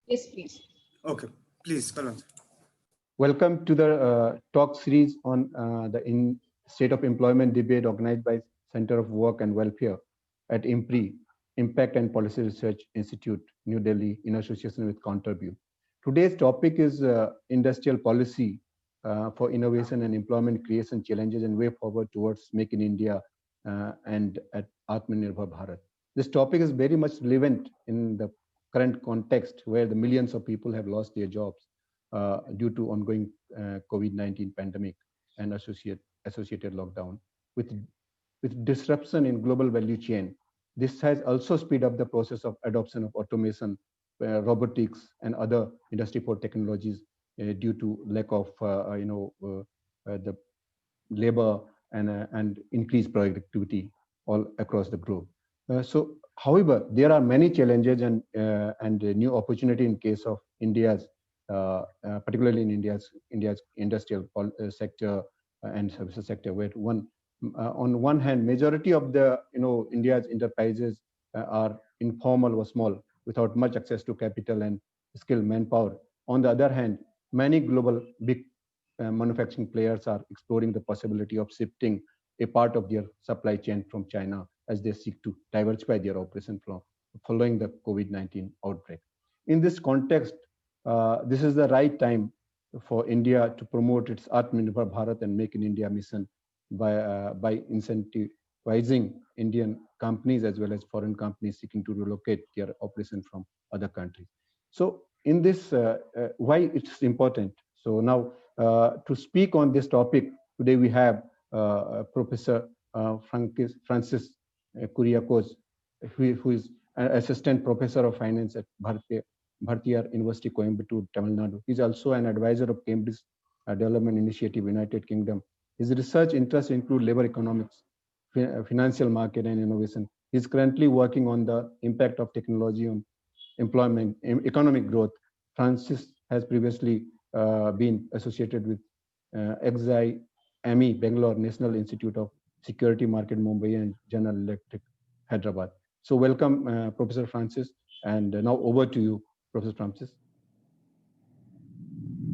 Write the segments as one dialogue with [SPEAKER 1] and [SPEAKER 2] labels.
[SPEAKER 1] Yes, please.
[SPEAKER 2] Okay, please, Balwant.
[SPEAKER 3] Welcome to the talk series on the state of employment debate organized by Center of Work and Welfare at IMPRI, Impact and Policy Research Institute, New Delhi, in association with Counterview. Today's topic is industrial policy for innovation and employment creation challenges and way forward towards Make in India and at Atmanirbhar Bharat. This topic is very much relevant in the current context where the millions of people have lost their jobs due to ongoing COVID-19 pandemic and associated lockdown. With disruption in global value chain, this has also speed up the process of adoption of automation, robotics, and other Industry 4 technologies due to lack of the labor and increased productivity all across the globe. However, there are many challenges and new opportunity in case of India's, particularly in India's industrial sector and services sector, where on one hand, majority of the India's enterprises are informal or small, without much access to capital and skilled manpower. On the other hand, many global big manufacturing players are exploring the possibility of shifting a part of their supply chain from China as they seek to diversify their operation following the COVID-19 outbreak. In this context, this is the right time for India to promote its Atmanirbhar Bharat and Make in India mission by incentivizing Indian companies as well as foreign companies seeking to relocate their operation from other countries. So in this, why it's important. So now to speak on this topic, today we have Professor Francis Kuriakose, who is an assistant professor of finance at Bharathiar University, Coimbatore, Tamil Nadu. He's also an advisor of Cambridge Development Initiative, United Kingdom. His research interests include labor economics, financial market, and innovation. He's currently working on the impact of technology on employment, economic growth. Francis has previously been associated with XIME, Bangalore National Institute of Security Market, Mumbai, and General Electric, Hyderabad. So welcome, Professor Francis. And now over to you, Professor Francis.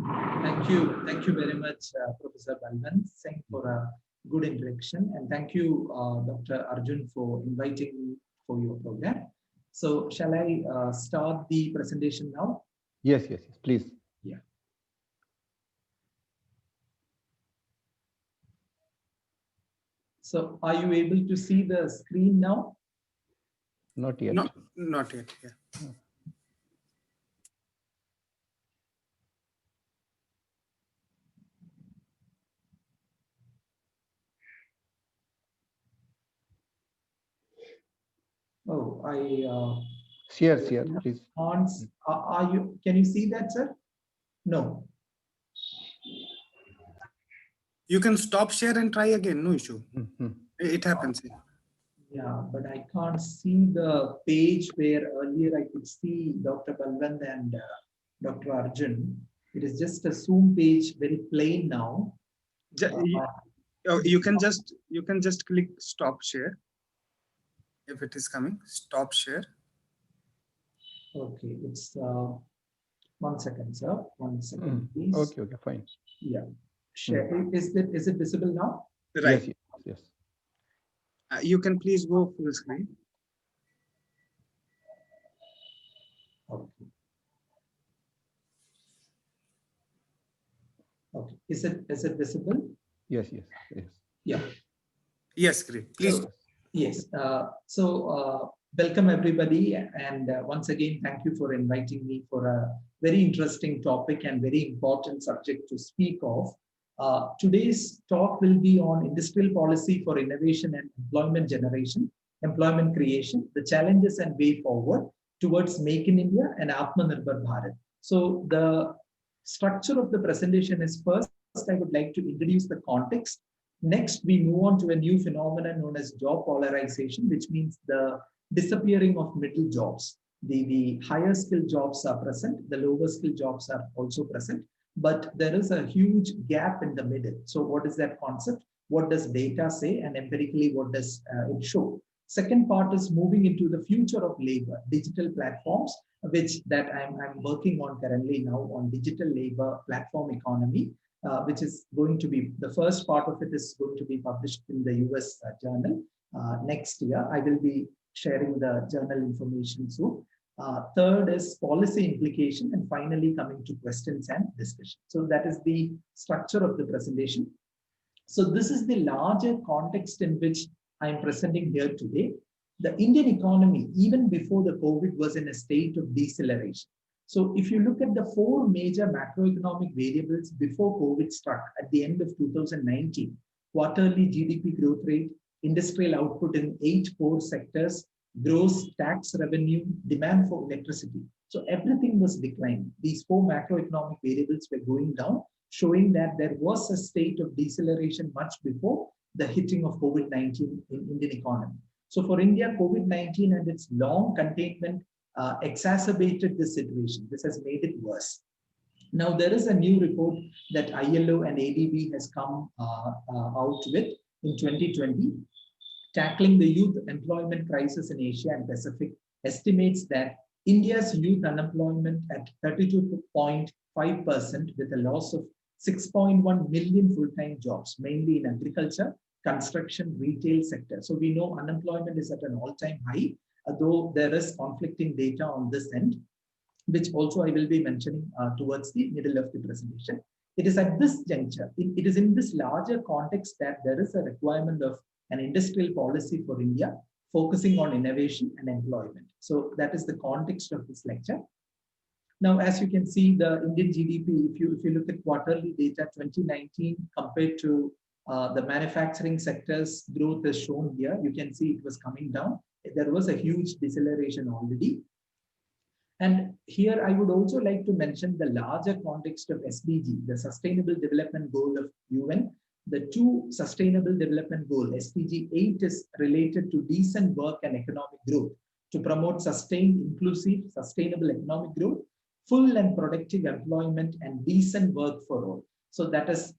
[SPEAKER 4] Thank you very much, Professor Balwant. Thank you for a good introduction, and thank you, Dr. Arjun, for inviting me for your program. So, shall I start the presentation now?
[SPEAKER 3] Yes, please.
[SPEAKER 4] Yeah. So, are you able to see the screen now?
[SPEAKER 3] Not yet.
[SPEAKER 2] No, not yet. Yeah.
[SPEAKER 4] Oh,
[SPEAKER 3] Share, please.
[SPEAKER 4] Can you see that, sir? No.
[SPEAKER 2] You can stop share and try again. No issue. It happens.
[SPEAKER 4] Yeah, but I can't see the page where earlier I could see Dr. Balwant and Dr. Arjun. It is just a Zoom page, very plain now.
[SPEAKER 2] You can just click stop share. If it is coming, stop share.
[SPEAKER 4] Okay, it's 1 second, sir. 1 second, please.
[SPEAKER 3] Okay, fine.
[SPEAKER 4] Yeah. Share. Is it visible now?
[SPEAKER 2] Right.
[SPEAKER 3] Yes.
[SPEAKER 2] You can please go full screen.
[SPEAKER 4] Okay. Okay. Is it visible?
[SPEAKER 3] Yes.
[SPEAKER 4] Yeah.
[SPEAKER 2] Yes, great. Please.
[SPEAKER 4] So, yes. Welcome everybody, and once again, thank you for inviting me for a very interesting topic and very important subject to speak of. Today's talk will be on industrial policy for innovation and employment generation, employment creation, the challenges and way forward towards Make in India and Atmanirbhar Bharat. So the structure of the presentation is first I would like to introduce the context. Next, we move on to a new phenomenon known as job polarization, which means the disappearing of middle jobs. The higher skill jobs are present, the lower skill jobs are also present, but there is a huge gap in the middle. So what is that concept? What does data say, and empirically what does it show? Second part is moving into the future of labor, digital platforms, which that I'm working on currently now on digital labor platform economy, which is going to be, the first part of it is going to be published in the US journal next year. I will be sharing the journal information soon. Third is policy implication, and finally coming to questions and discussion. So that is the structure of the presentation. So this is the larger context in which I am presenting here today. The Indian economy, even before the COVID, was in a state of deceleration. So if you look at the four major macroeconomic variables before COVID struck at the end of 2019, quarterly GDP growth rate, industrial output in 8 core sectors, gross tax revenue, demand for electricity. So everything was declining. These four macroeconomic variables were going down, showing that there was a state of deceleration much before the hitting of COVID-19 in Indian economy. So for India, COVID-19 and its long containment exacerbated this situation. This has made it worse. Now, there is a new report that ILO and ADB has come out with in 2020, tackling the youth employment crisis in Asia and Pacific, estimates that India's youth unemployment at 32.5% with a loss of 6.1 million full-time jobs, mainly in agriculture, construction, retail sector. So we know unemployment is at an all-time high, though there is conflicting data on this end, which also I will be mentioning towards the middle of the presentation. It is at this juncture, it is in this larger context that there is a requirement of an industrial policy for India, focusing on innovation and employment. So that is the context of this lecture. Now, as you can see, the Indian GDP, if you look at quarterly data 2019 compared to the manufacturing sector's growth is shown here, you can see it was coming down. There was a huge deceleration already. And here I would also like to mention the larger context of SDG, the Sustainable Development Goal of UN. The two Sustainable Development Goals, SDG 8, is related to decent work and economic growth to promote sustained, inclusive, sustainable economic growth, full and productive employment, and decent work for all. So that is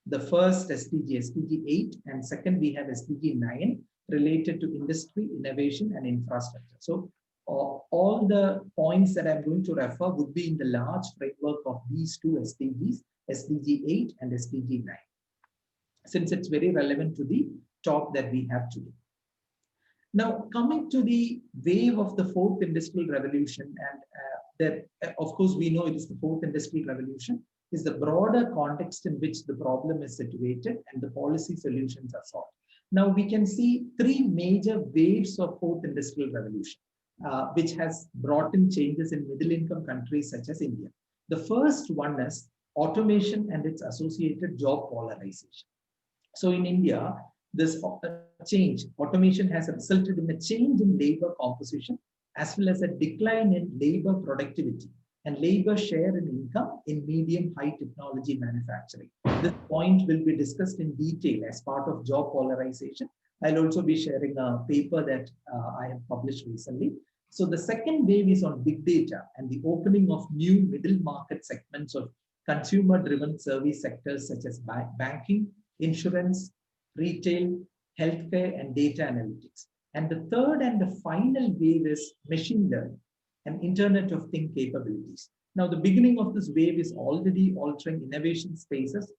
[SPEAKER 4] the first SDG, SDG 8, and second we have SDG 9 related to industry, innovation, and infrastructure. So all the points that I'm going to refer would be in the large framework of these two SDGs, SDG 8 and SDG 9, since it's very relevant to the talk that we have today. Now, coming to the wave of the fourth industrial revolution, and that, of course, we know it is the fourth industrial revolution, is the broader context in which the problem is situated and the policy solutions are sought. Now, we can see three major waves of fourth industrial revolution, which has brought in changes in middle-income countries such as India. The first one is automation and its associated job polarization. So in India, this change, automation has resulted in a change in labor composition, as well as a decline in labor productivity and labor share in income in medium-high technology manufacturing. This point will be discussed in detail as part of job polarization. I'll also be sharing a paper that I have published recently. So the second wave is on big data and the opening of new middle market segments of consumer-driven service sectors such as banking, insurance, retail, healthcare, and data analytics. And the third and the final wave is machine learning and Internet of Things capabilities. Now, the beginning of this wave is already altering innovation spaces,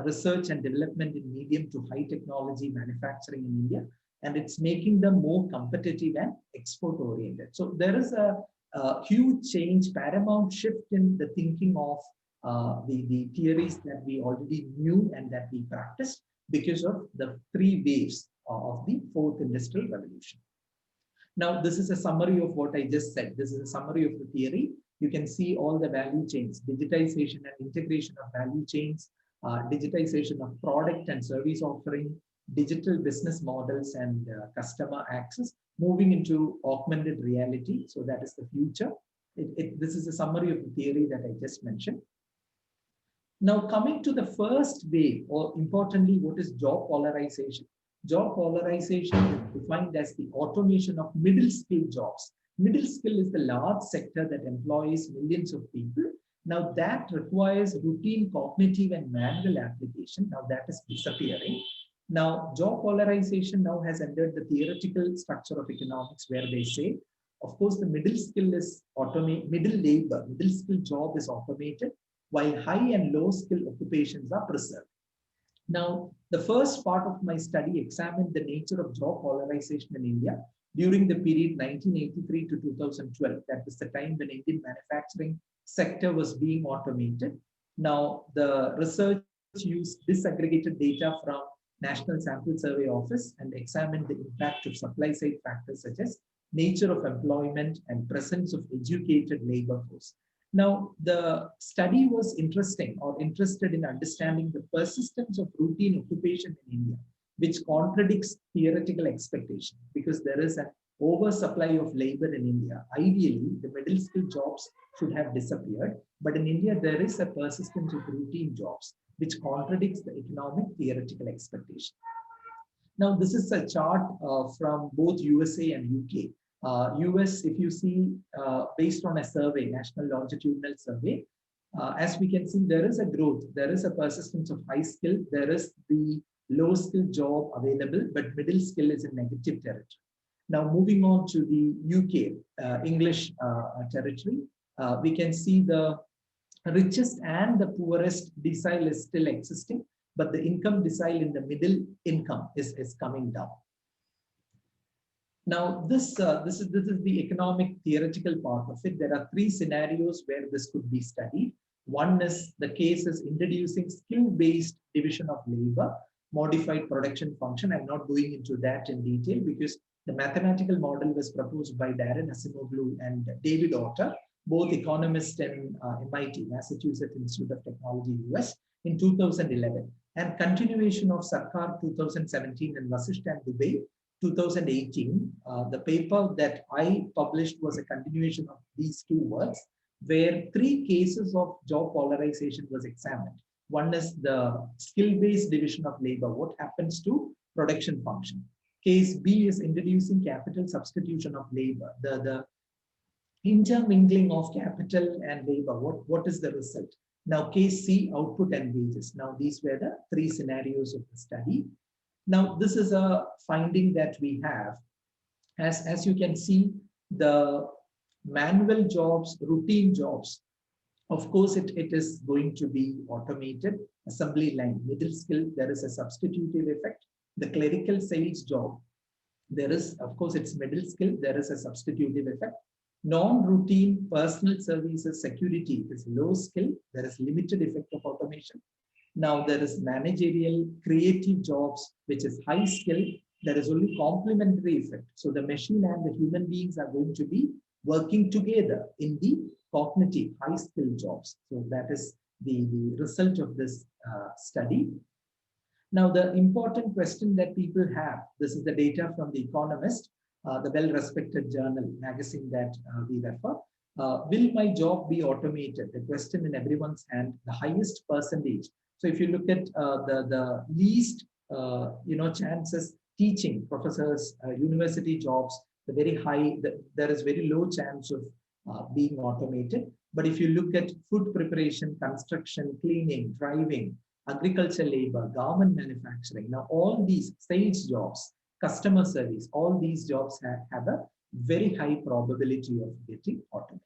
[SPEAKER 4] research and development in medium to high technology manufacturing in India, and it's making them more competitive and export oriented. So there is a huge change, paramount shift in the thinking of the theories that we already knew and that we practiced because of the three waves of the fourth industrial revolution. Now, this is a summary of what I just said. This is a summary of the theory. You can see all the value chains, digitization and integration of value chains, digitization of product and service offering, digital business models and customer access, moving into augmented reality. So that is the future. This is a summary of the theory that I just mentioned. Now, coming to the first wave, or importantly, what is job polarization? Job polarization is defined as the automation of middle skill jobs. Middle skill is the large sector that employs millions of people. Now that requires routine cognitive and manual application. Now that is disappearing. Now, job polarization now has entered the theoretical structure of economics, where they say, of course, the middle skill is automated, middle skill job is automated, while high and low skill occupations are preserved. Now, the first part of my study examined the nature of job polarization in India during the period 1983 to 2012. That was the time when Indian manufacturing sector was being automated. Now, the research used disaggregated data from National Sample Survey Office and examined the impact of supply side factors such as nature of employment and presence of educated labor force. Now, the study was interested in understanding the persistence of routine occupation in India, which contradicts theoretical expectation, because there is an oversupply of labor in India. Ideally, the middle skill jobs should have disappeared, but in India, there is a persistence of routine jobs, which contradicts the economic theoretical expectation. Now, this is a chart from both USA and UK. US, if you see, based on a survey, national longitudinal survey, as we can see, there is a growth, there is a persistence of high skill, there is the low skill job available, but middle skill is in negative territory. Now, moving on to the UK, English territory, we can see the richest and the poorest decile is still existing, but the income decile in the middle income is coming down. Now, this is the economic theoretical part of it. There are three scenarios where this could be studied. One is the case is introducing skill-based division of labor, modified production function. I'm not going into that in detail because the mathematical model was proposed by Darren Asimoglu and David Otter, both economists in MIT, Massachusetts Institute of Technology, US, in 2011, and continuation of Sarkar 2017 and Vasishtha and Dubey 2018. The paper that I published was a continuation of these two works, where three cases of job polarization was examined. One is the skill-based division of labor. What happens to production function? Case B is introducing capital substitution of labor. The intermingling of capital and labor. What is the result? Now, case C, output and wages. Now, these were the three scenarios of the study. Now, this is a finding that we have. As you can see, the manual jobs, routine jobs, of course, it is going to be automated. Assembly line, middle skill, there is a substitutive effect. The clerical sales job, there is, of course, it's middle skill, there is a substitutive effect. Non-routine personal services security is low skill, there is limited effect of automation. Now there is managerial creative jobs, which is high skill, there is only complementary effect. So the machine and the human beings are going to be working together in the cognitive high skill jobs. So that is the result of this study. Now the important question that people have, this is the data from The Economist, the well-respected journal, magazine that we refer. Will my job be automated? The question in everyone's hand, the highest percentage. So if you look at the least, chances, teaching, professors, university jobs, the very high, there is very low chance of being automated. But if you look at food preparation, construction, cleaning, driving, agriculture labor, garment manufacturing, now all these sales jobs, customer service, all these jobs have a very high probability of getting automated.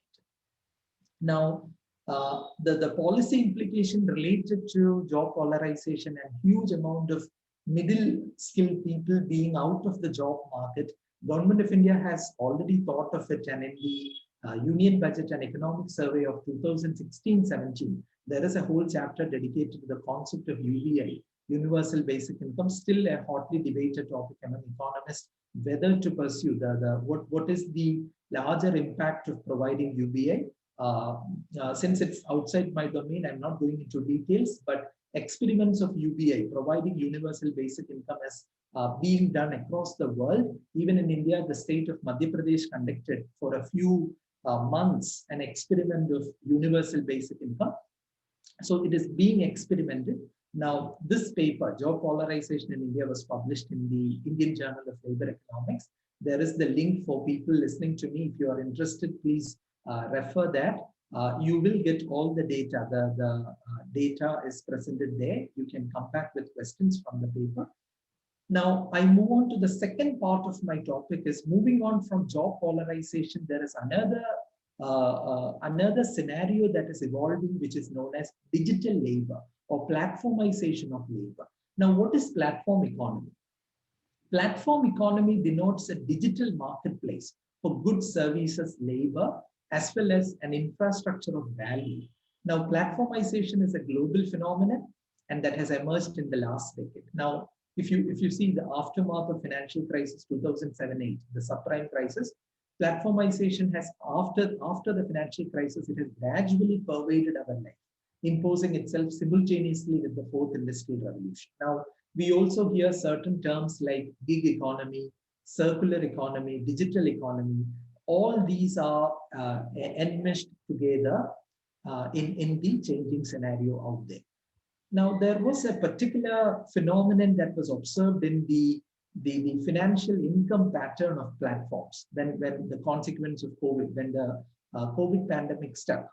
[SPEAKER 4] Now, the policy implication related to job polarization and huge amount of middle skilled people being out of the job market, Government of India has already thought of it, and in the Union Budget and Economic Survey of 2016-17, there is a whole chapter dedicated to the concept of UBI, Universal Basic Income, still a hotly debated topic among economists, whether to pursue what is the larger impact of providing UBI. Since it's outside my domain, I'm not going into details, but experiments of UBI, providing universal basic income, is being done across the world. Even in India, the state of Madhya Pradesh conducted for a few months an experiment of universal basic income. So it is being experimented. Now, this paper, Job Polarization in India, was published in the Indian Journal of Labor Economics. There is the link for people listening to me. If you are interested, please refer that. You will get all the data. The data is presented there. You can come back with questions from the paper. Now, I move on to the second part of my topic is moving on from job polarization. There is another scenario that is evolving, which is known as digital labor or platformization of labor. Now, what is platform economy? Platform economy denotes a digital marketplace for goods, services, labor, as well as an infrastructure of value. Now, platformization is a global phenomenon and that has emerged in the last decade. Now, if you see the aftermath of financial crisis 2007-8, the subprime crisis, platformization has after the financial crisis, it has gradually pervaded our life, imposing itself simultaneously with the fourth industrial revolution. Now, we also hear certain terms like gig economy, circular economy, digital economy. All these are enmeshed together in the changing scenario out there. Now, there was a particular phenomenon that was observed in the financial income pattern of platforms when the consequence of COVID, when the COVID pandemic struck.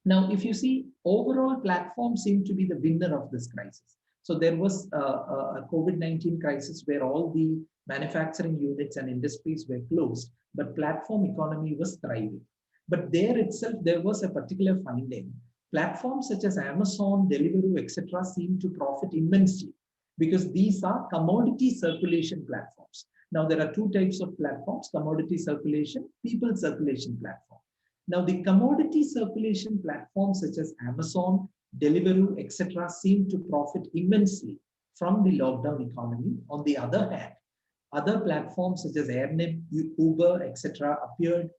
[SPEAKER 4] Now, if you see, overall platforms seem to be the winner of this crisis. So there was a COVID-19 crisis where all the manufacturing units and industries were closed, but platform economy was thriving. But there itself, there was a particular finding. Platforms such as Amazon, Deliveroo, etc. seem to profit immensely because these are commodity circulation platforms. Now, there are two types of platforms, commodity circulation, people circulation platform. Now, the commodity circulation platforms such as Amazon, Deliveroo, etc. seem to profit immensely from the lockdown economy. On the other hand, other platforms such as Airnib, Uber, etc. appeared,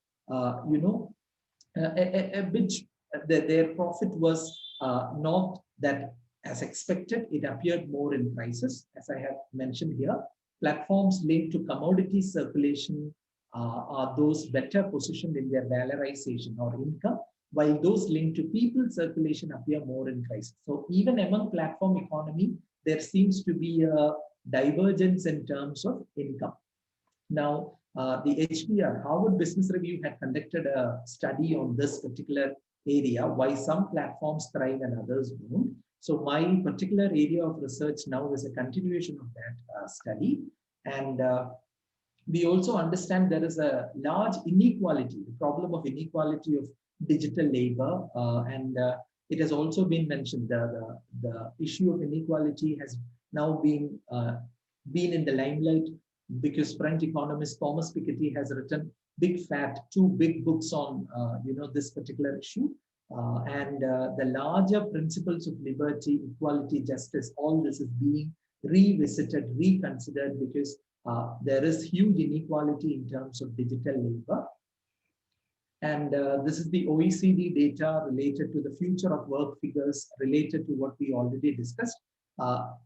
[SPEAKER 4] their profit was not that as expected. It appeared more in crisis, as I have mentioned here. Platforms linked to commodity circulation are those better positioned in their valorization or income, while those linked to people circulation appear more in crisis. So even among platform economy, there seems to be a divergence in terms of income. Now, the HBR, Harvard Business Review, had conducted a study on this particular area, why some platforms thrive and others don't. So my particular area of research now is a continuation of that study. And we also understand there is a large inequality, the problem of inequality of digital labor. And it has also been mentioned, the issue of inequality has now been in the limelight because French economist Thomas Piketty has written two big books on this particular issue. And the larger principles of liberty, equality, justice, all this is being revisited, reconsidered because there is huge inequality in terms of digital labor. And this is the OECD data related to the future of work figures related to what we already discussed.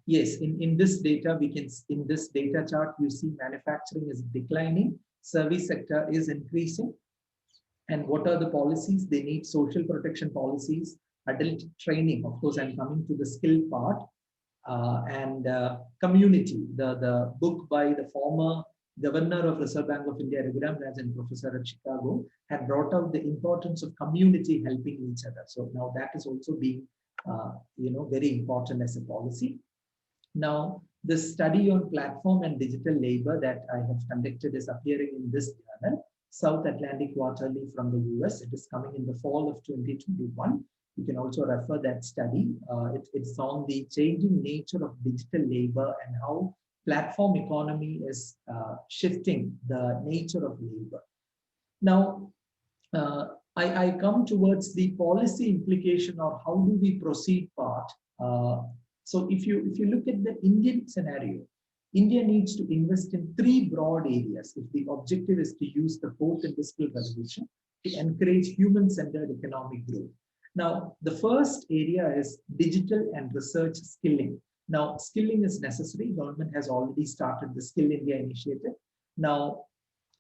[SPEAKER 4] Yes, in this data, in this data chart, you see manufacturing is declining, service sector is increasing. And what are the policies? They need social protection policies, adult training. Of course, I'm coming to the skill part. And community, the book by the former governor of Reserve Bank of India, Raghuram Rajan, professor at Chicago, had brought out the importance of community helping each other. So now that is also being, very important as a policy. Now, the study on platform and digital labor that I have conducted is appearing in this journal, South Atlantic Quarterly from the US. It is coming in the fall of 2021. You can also refer that study. It's on the changing nature of digital labor and how platform economy is shifting the nature of labor. Now, I come towards the policy implication or how do we proceed part. So if you look at the Indian scenario, India needs to invest in three broad areas if the objective is to use the fourth industrial revolution to encourage human-centered economic growth. Now, the first area is digital and research skilling. Now, skilling is necessary. Government has already started the Skill India initiative. Now,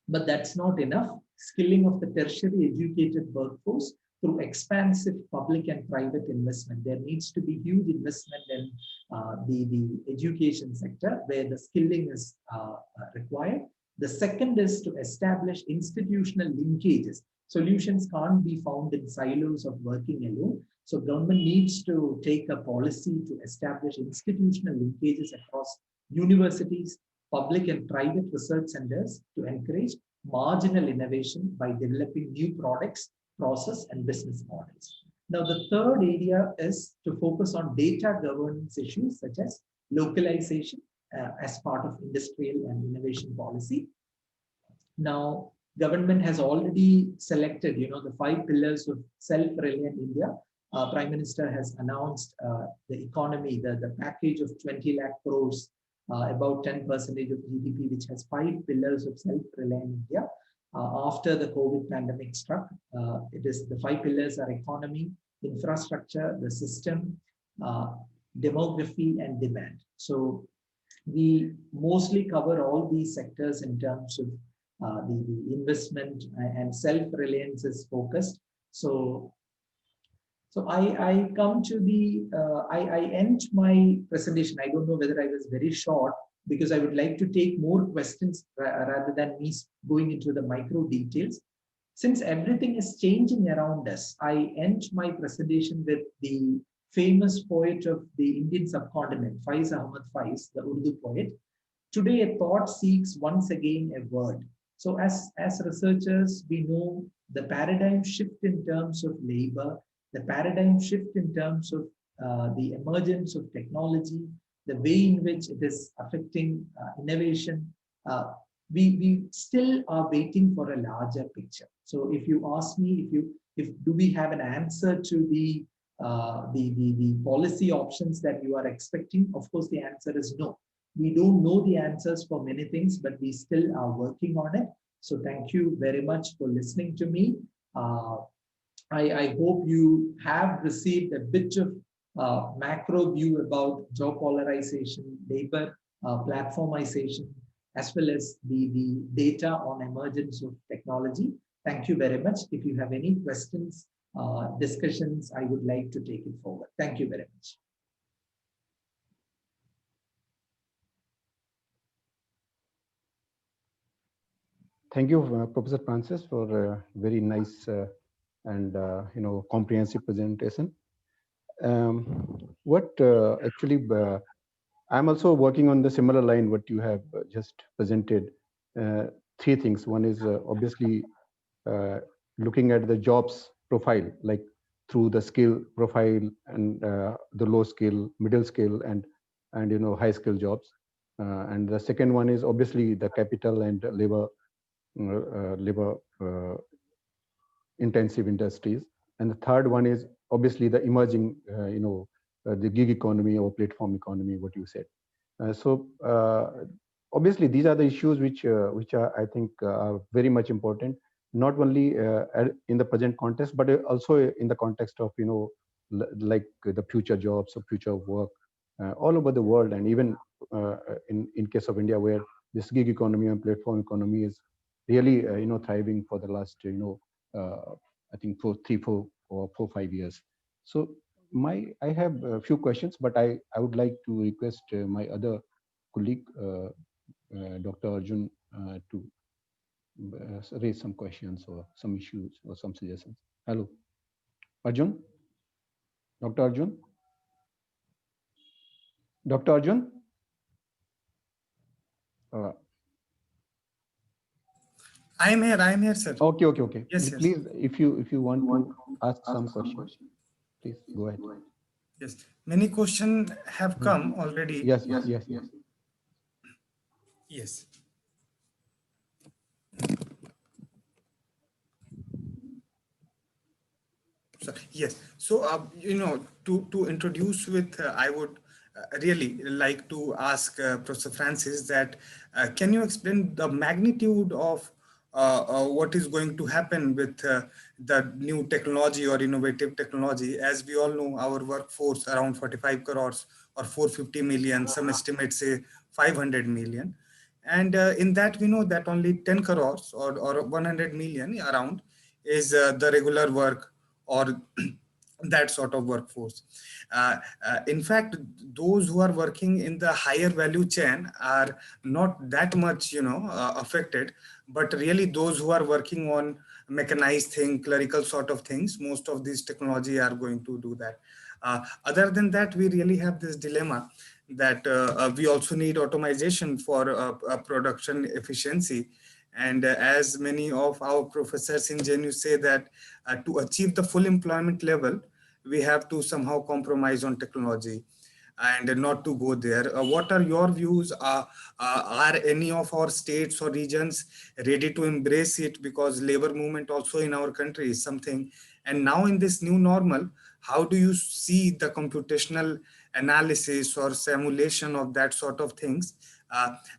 [SPEAKER 4] but that's not enough. Skilling of the tertiary educated workforce through expansive public and private investment. There needs to be huge investment in the education sector where the skilling is required. The second is to establish institutional linkages. Solutions can't be found in silos of working alone. So government needs to take a policy to establish institutional linkages across universities, public and private research centers to encourage marginal innovation by developing new products, process, and business models. Now, the third area is to focus on data governance issues such as localization as part of industrial and innovation policy. Now, government has already selected, the 5 pillars of self-reliant India. Prime Minister has announced the economy, the package of 20 lakh crores, about 10% of GDP, which has 5 pillars of self-reliant India. After the COVID pandemic struck, it is the 5 pillars are economy, infrastructure, the system, demography, and demand. So we mostly cover all these sectors in terms of the investment and self-reliance is focused. So I come to the, I end my presentation. I don't know whether I was very short because I would like to take more questions rather than me going into the micro details. Since everything is changing around us, I end my presentation with the famous poet of the Indian subcontinent, Faiz Ahmad Faiz, the Urdu poet. Today, a thought seeks once again a word. So as researchers, we know the paradigm shift in terms of labor, the paradigm shift in terms of the emergence of technology, the way in which it is affecting innovation, we still are waiting for a larger picture. So if you ask me, if do we have an answer to the policy options that you are expecting? Of course, the answer is no. We don't know the answers for many things, but we still are working on it. So thank you very much for listening to me. I hope you have received a bit of macro view about job polarization, labor platformization, as well as the data on emergence of technology. Thank you very much. If you have any questions, discussions, I would like to take it forward. Thank you very much.
[SPEAKER 3] Thank you, Professor Francis, for a very nice and comprehensive presentation. Actually, I'm also working on the similar line what you have just presented. 3 things. One is obviously looking at the jobs profile, like through the skill profile and the low skill, middle skill, and high skill jobs. And the second one is obviously the capital and labor intensive industries, and the third one is obviously the emerging the gig economy or platform economy, what you said. So obviously these are the issues which are, I think, are very much important, not only in the present context, but also in the context of like the future jobs or future work all over the world, and even in case of India, where this gig economy and platform economy is really thriving for the last I think 4, 5 years. So I have a few questions, but I would like to request my other colleague, Dr. Arjun, to raise some questions or some issues or some suggestions. Hello, Arjun. Dr. Arjun. Dr. Arjun.
[SPEAKER 2] I am here, sir.
[SPEAKER 3] Okay.
[SPEAKER 2] Yes,
[SPEAKER 3] please, if you want to ask some questions, please go ahead.
[SPEAKER 2] Yes, many questions have come already.
[SPEAKER 3] Yes.
[SPEAKER 2] Yes. So to introduce with, I would really like to ask Professor Francis that can you explain the magnitude of what is going to happen with the new technology or innovative technology? As we all know, our workforce around 45 crores or 450 million, some estimates say 500 million. And in that, we know that only 10 crores or 100 million around is the regular work or that sort of workforce. In fact, those who are working in the higher value chain are not that much, affected, but really those who are working on mechanized thing, clerical sort of things. Most of these technology are going to do that. Other than that, we really have this dilemma that we also need automation for production efficiency. And as many of our professors in JNU say that to achieve the full employment level, we have to somehow compromise on technology and not to go there. What are your views? Are any of our states or regions ready to embrace it? Because labor movement also in our country is something. And now in this new normal, how do you see the computational analysis or simulation of that sort of things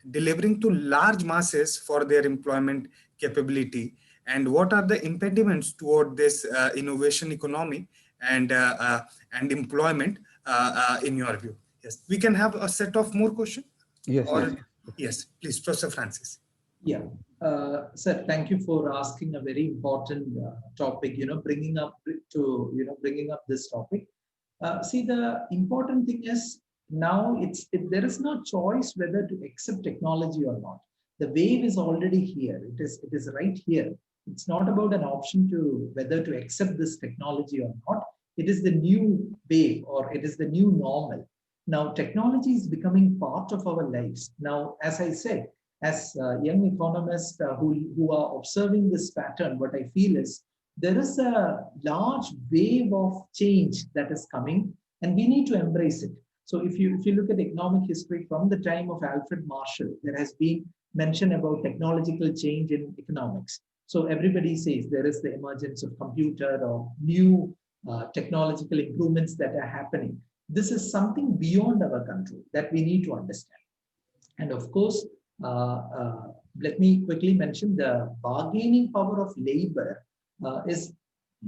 [SPEAKER 2] delivering to large masses for their employment capability? And what are the impediments toward this innovation economy and employment in your view? Yes, we can have a set of more questions.
[SPEAKER 3] Yes,
[SPEAKER 2] Or
[SPEAKER 3] yes.
[SPEAKER 2] yes, please, Professor Francis.
[SPEAKER 4] Yeah, sir, thank you for asking a very important topic, bringing up this topic. See, the important thing is now there is no choice whether to accept technology or not. The wave is already here. It is right here. It's not about an option to whether to accept this technology or not. It is the new wave, or it is the new normal. Now, technology is becoming part of our lives. Now, as I said, as young economists who are observing this pattern, what I feel is there is a large wave of change that is coming, and we need to embrace it. So if you look at economic history from the time of Alfred Marshall, there has been mention about technological change in economics. So everybody says there is the emergence of computer or new technological improvements that are happening. This is something beyond our control that we need to understand. And of course, let me quickly mention the bargaining power of labor is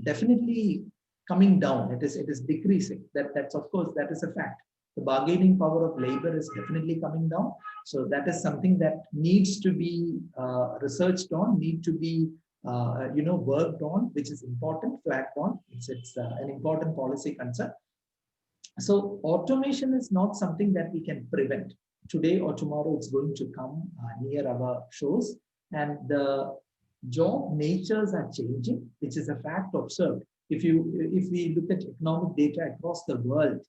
[SPEAKER 4] definitely coming down. It is decreasing. That's of course, that is a fact. The bargaining power of labor is definitely coming down. So that is something that needs to be researched on, need to be worked on, which is important to act on. It's an important policy concern. So automation is not something that we can prevent. Today or tomorrow, it's going to come near our shores, and the job natures are changing, which is a fact observed. If we look at economic data across the world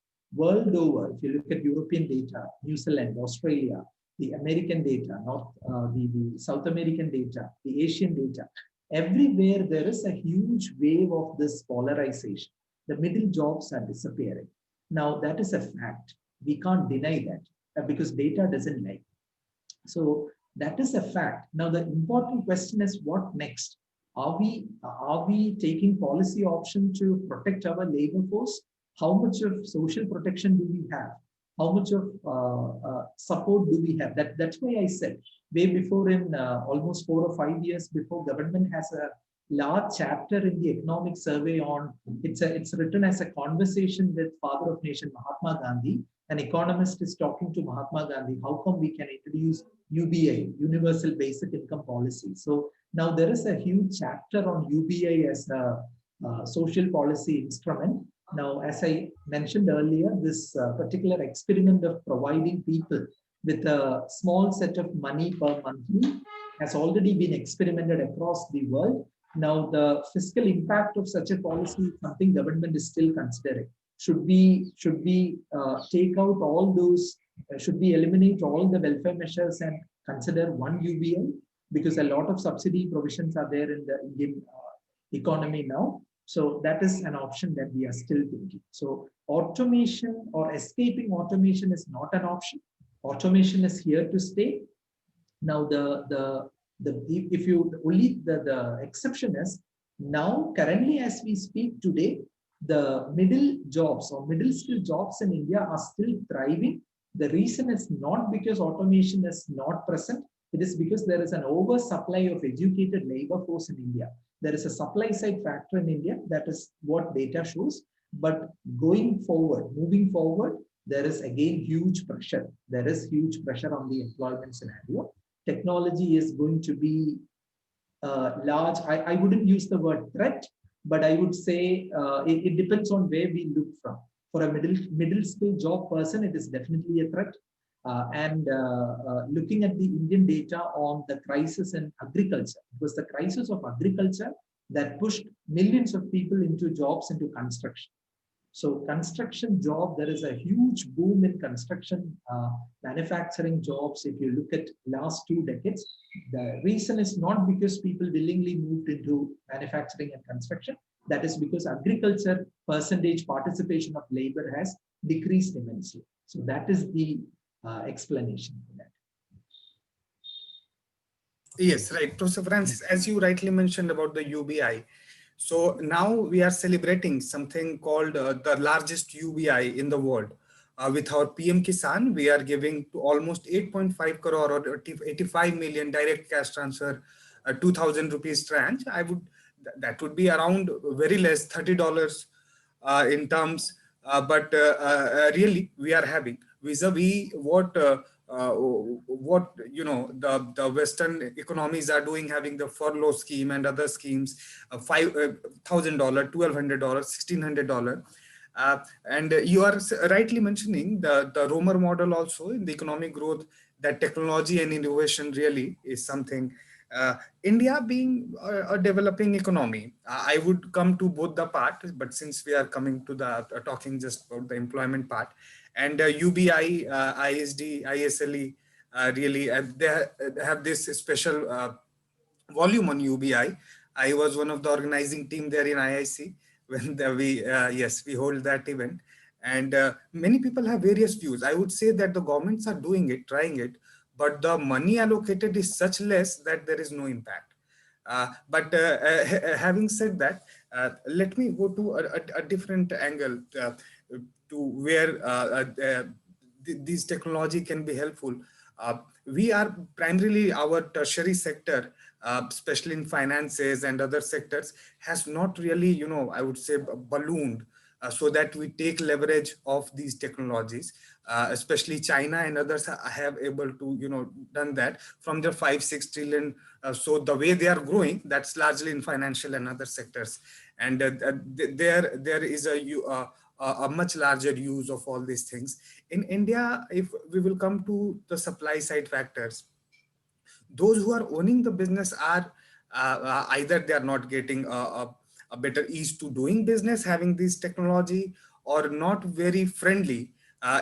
[SPEAKER 4] over, if you look at European data, New Zealand, Australia, the American data, the South American data, the Asian data, everywhere there is a huge wave of this polarization. The middle jobs are disappearing. Now, that is a fact. We can't deny that because data doesn't lie. So that is a fact. Now, the important question is what next? Are we taking policy option to protect our labor force? How much of social protection do we have? How much of support do we have? That's why I said way before, in almost 4 or 5 years before, government has a large chapter in the economic survey on, it's written as a conversation with father of nation Mahatma Gandhi. An economist is talking to Mahatma Gandhi, how come we can introduce UBI, Universal Basic Income Policy. So now there is a huge chapter on UBI as a social policy instrument. Now, as I mentioned earlier, this particular experiment of providing people with a small set of money per monthly has already been experimented across the world. Now, the fiscal impact of such a policy is something government is still considering. Should we take out all those? Should we eliminate all the welfare measures and consider one UBI? Because a lot of subsidy provisions are there in the Indian economy now. So that is an option that we are still thinking. So automation or escaping automation is not an option. Automation is here to stay. Now, the exception is now currently as we speak today, the middle jobs or middle skill jobs in India are still thriving. The reason is not because automation is not present. It is because there is an oversupply of educated labor force in India. There is a supply side factor in India. That is what data shows. But moving forward, there is again huge pressure. There is huge pressure on the employment scenario. Technology is going to be large. I wouldn't use the word threat, but I would say it depends on where we look from. For a middle skill job person, it is definitely a threat. Looking at the Indian data on the crisis in agriculture, because the crisis of agriculture that pushed millions of people into jobs into construction. So construction job, there is a huge boom in construction, manufacturing jobs. If you look at last 2 decades, the reason is not because people willingly moved into manufacturing and construction. That is because agriculture percentage participation of labor has decreased immensely. So that is the explanation for that.
[SPEAKER 2] Yes, right. Professor Francis, as you rightly mentioned about the UBI, so now we are celebrating something called the largest UBI in the world. With our PM Kisan, we are giving to almost 8.5 crore or 85 million direct cash transfer, 2,000 rupees tranche. That would be around very less $30 in terms, but really we are having vis-a-vis what the Western economies are doing, having the furlough scheme and other schemes, $5,000, $1,200, $1,600. And you are rightly mentioning the Romer model also in the economic growth, that technology and innovation really is something. India being a developing economy, I would come to both the part, but since we are coming to the talking just about the employment part, and UBI, ISD, ISLE, really they have this special volume on UBI. I was one of the organizing team there in IIC when we hold that event, and many people have various views. I would say that the governments are doing it, trying it, but the money allocated is such less that there is no impact. But having said that, let me go to a different angle to where these technology can be helpful. We are primarily our tertiary sector, especially in finances and other sectors, has not really, I would say, ballooned. So that we take leverage of these technologies, especially China and others have able to, done that from their 5-6 trillion. So the way they are growing, that's largely in financial and other sectors. And there is a much larger use of all these things. In India, if we will come to the supply side factors, those who are owning the business are either they are not getting a better ease to doing business having this technology, or not very friendly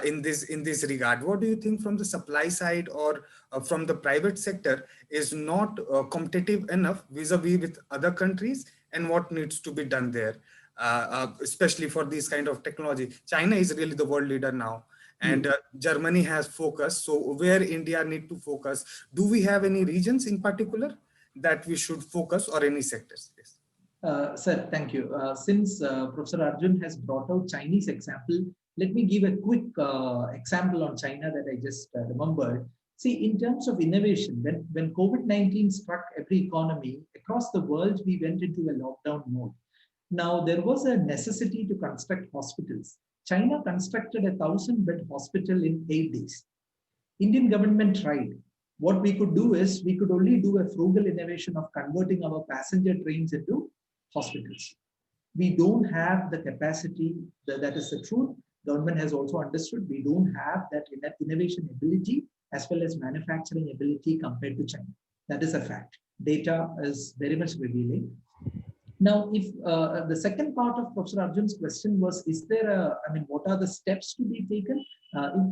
[SPEAKER 2] in this regard. What do you think from the supply side, or from the private sector is not competitive enough vis-a-vis with other countries, and what needs to be done there, especially for this kind of technology? China is really the world leader now, and Germany has focus. So where India need to focus? Do we have any regions in particular that we should focus, or any sectors? Yes.
[SPEAKER 4] Sir, thank you. Since Professor Arjun has brought out Chinese example, let me give a quick example on China that I just remembered. See, in terms of innovation, when COVID-19 struck every economy across the world, we went into a lockdown mode. Now, there was a necessity to construct hospitals. China constructed a 1,000-bed hospital in 8 days. Indian government tried. What we could do is we could only do a frugal innovation of converting our passenger trains into hospitals. We don't have the capacity, that is the truth. Government has also understood we don't have that innovation ability as well as manufacturing ability compared to China. That is a fact. Data is very much revealing. Now, if the second part of Professor Arjun's question was, what are the steps to be taken?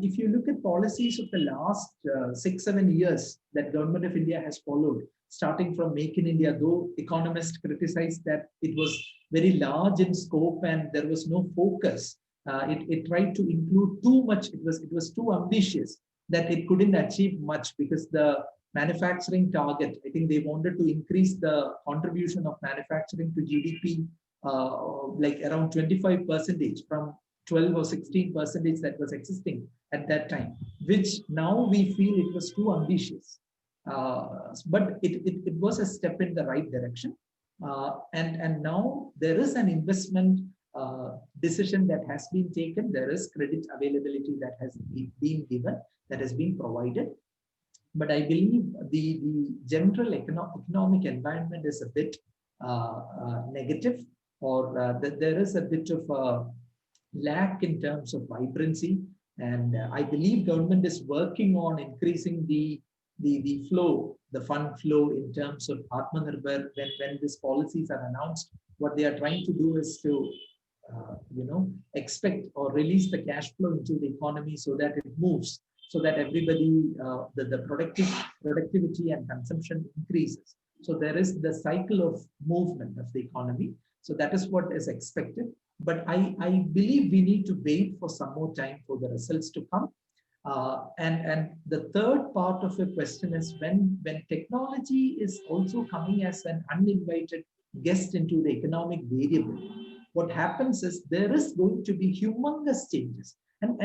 [SPEAKER 4] If you look at policies of the last 6-7 years that Government of India has followed, starting from Make in India, though economists criticized that it was very large in scope and there was no focus. It tried to include too much. It was too ambitious that it couldn't achieve much, because the manufacturing target, I think they wanted to increase the contribution of manufacturing to GDP like around 25% from 12 or 16% that was existing at that time, which now we feel it was too ambitious. But it was a step in the right direction. And now there is an investment decision that has been taken. There is credit availability that has been given, that has been provided. But I believe the general economic environment is a bit negative, or that there is a bit of a lack in terms of vibrancy. And I believe government is working on increasing the flow the fund flow in terms of Atmanirbhar. When these policies are announced, what they are trying to do is to expect or release the cash flow into the economy so that it moves, so that everybody, the productivity and consumption increases. So there is the cycle of movement of the economy. So that is what is expected. But I believe we need to wait for some more time for the results to come. And the third part of the question is when technology is also coming as an uninvited guest into the economic variable, what happens is there is going to be humongous changes. And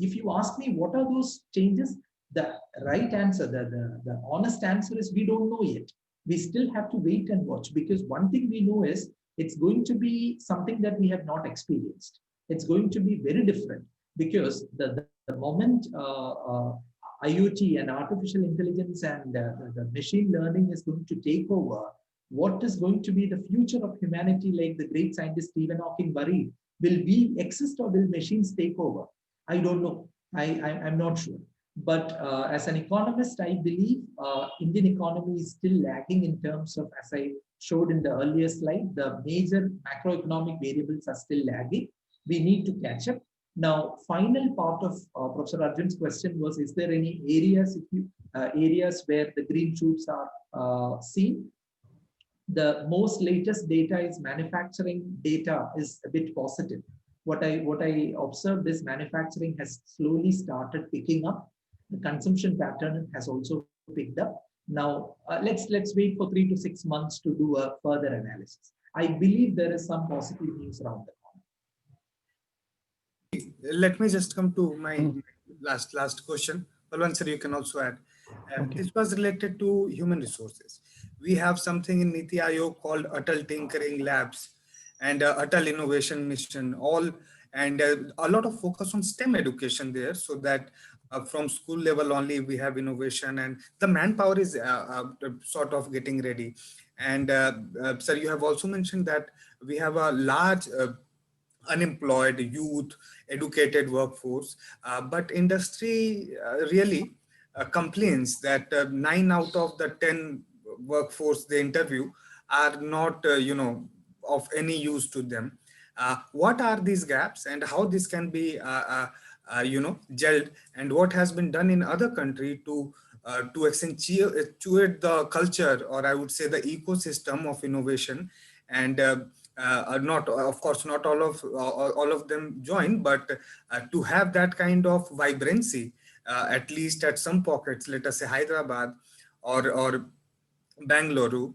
[SPEAKER 4] if you ask me what are those changes, the right answer, the honest answer is we don't know yet. We still have to wait and watch, because one thing we know is it's going to be something that we have not experienced. It's going to be very different, because the moment IoT and artificial intelligence and the machine learning is going to take over, what is going to be the future of humanity, like the great scientist Stephen Hawking worried, will we exist or will machines take over? I don't know. I'm not sure. But as an economist, I believe Indian economy is still lagging in terms of, as I showed in the earlier slide, the major macroeconomic variables are still lagging. We need to catch up. Now, final part of Professor Arjun's question was, is there any areas, areas where the green shoots are seen? The most latest data is manufacturing data is a bit positive. What I observed is manufacturing has slowly started picking up. The consumption pattern has also picked up. Now, let's wait for 3 to 6 months to do a further analysis. I believe there is some positive news around the corner.
[SPEAKER 2] Let me just come to my last question. Balwant sir, you can also add.
[SPEAKER 3] Okay.
[SPEAKER 2] This was related to human resources. We have something in Niti Aayog called Atal Tinkering Labs and Atal Innovation Mission, all, and a lot of focus on STEM education there, so that from school level only we have innovation, and the manpower is sort of getting ready. And sir, you have also mentioned that we have a large unemployed youth educated workforce, but industry really complains that 9 out of the 10 workforce they interview are not of any use to them. What are these gaps and how this can be gelled, and what has been done in other country to accentuate the culture, or I would say the ecosystem of innovation? And not, of course, not all of them join, but to have that kind of vibrancy, at least at some pockets, let us say Hyderabad or Bangalore,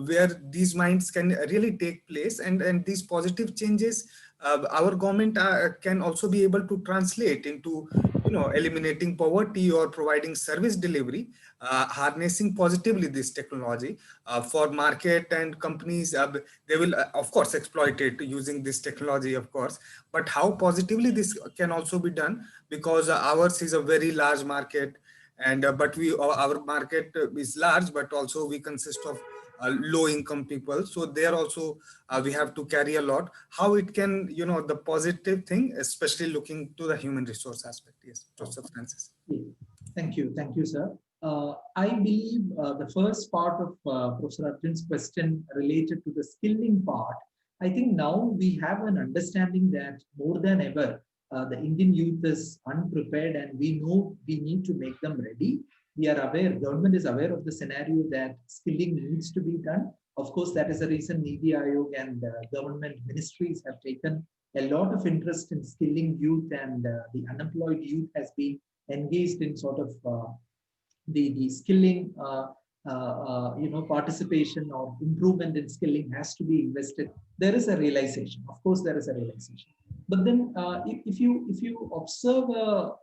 [SPEAKER 2] where these minds can really take place, and these positive changes, our government can also be able to translate into eliminating poverty or providing service delivery, harnessing positively this technology for market and companies. They will of course exploit it using this technology, of course, but how positively this can also be done, because ours is a very large market, and but our market is large, but also we consist of low income people, so there also we have to carry a lot. How it can, the positive thing, especially looking to the human resource aspect. Yes, Professor Francis.
[SPEAKER 4] Thank you, sir. I believe the first part of Professor Arjun's question related to the skilling part. I think now we have an understanding that more than ever, the Indian youth is unprepared, and we know we need to make them ready. We are aware, government is aware of the scenario that skilling needs to be done. Of course, that is the reason Niti Aayog and government ministries have taken a lot of interest in skilling youth, and the unemployed youth has been engaged in sort of the skilling, participation or improvement in skilling has to be invested. There is a realization. Of course, there is a realization. But then, if you observe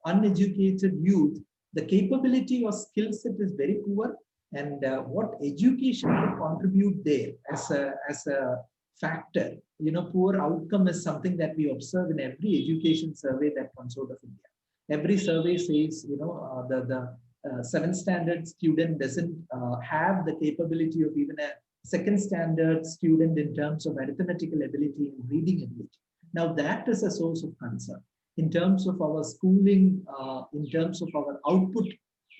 [SPEAKER 4] uneducated youth, the capability or skill set is very poor, and what education will contribute there as a factor. Poor outcome is something that we observe in every education survey that comes out of India. Every survey says, the 7th standard student doesn't have the capability of even a 2nd standard student in terms of arithmetical ability and reading ability. Now that is a source of concern. In terms of our schooling, in terms of our output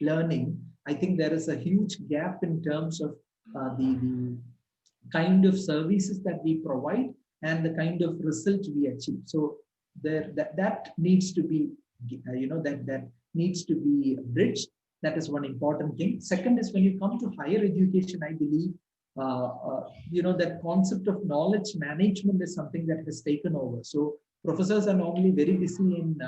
[SPEAKER 4] learning, I think there is a huge gap in terms of the kind of services that we provide and the kind of result we achieve. So that needs to be, that needs to be bridged. That is one important thing. Second is when you come to higher education, I believe, that concept of knowledge management is something that has taken over. So professors are normally very busy in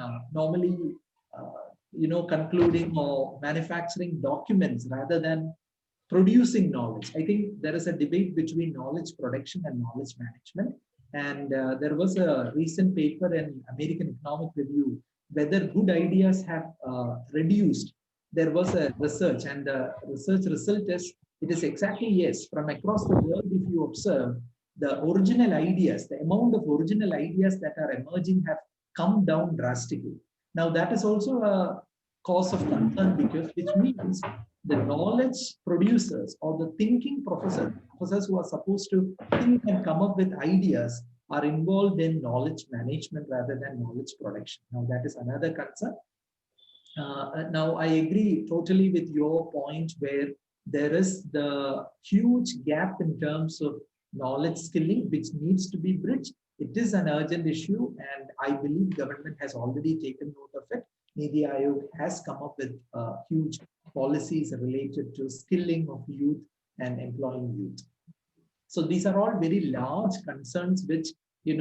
[SPEAKER 4] concluding or manufacturing documents rather than producing knowledge. I think there is a debate between knowledge production and knowledge management. And there was a recent paper in American Economic Review whether good ideas have reduced. There was a research, and the research result is it is exactly yes. From across the world, if you observe, the original ideas, the amount of original ideas that are emerging have come down drastically. Now that is also a cause of concern, because which means the knowledge producers or the thinking professors who are supposed to think and come up with ideas are involved in knowledge management rather than knowledge production. Now that is another concern. Now I agree totally with your point where there is the huge gap in terms of knowledge skilling which needs to be bridged. It is an urgent issue, and I believe government has already taken note of it. Niti Aayog has come up with huge policies related to skilling of youth and employing youth. So these are all very large concerns which, we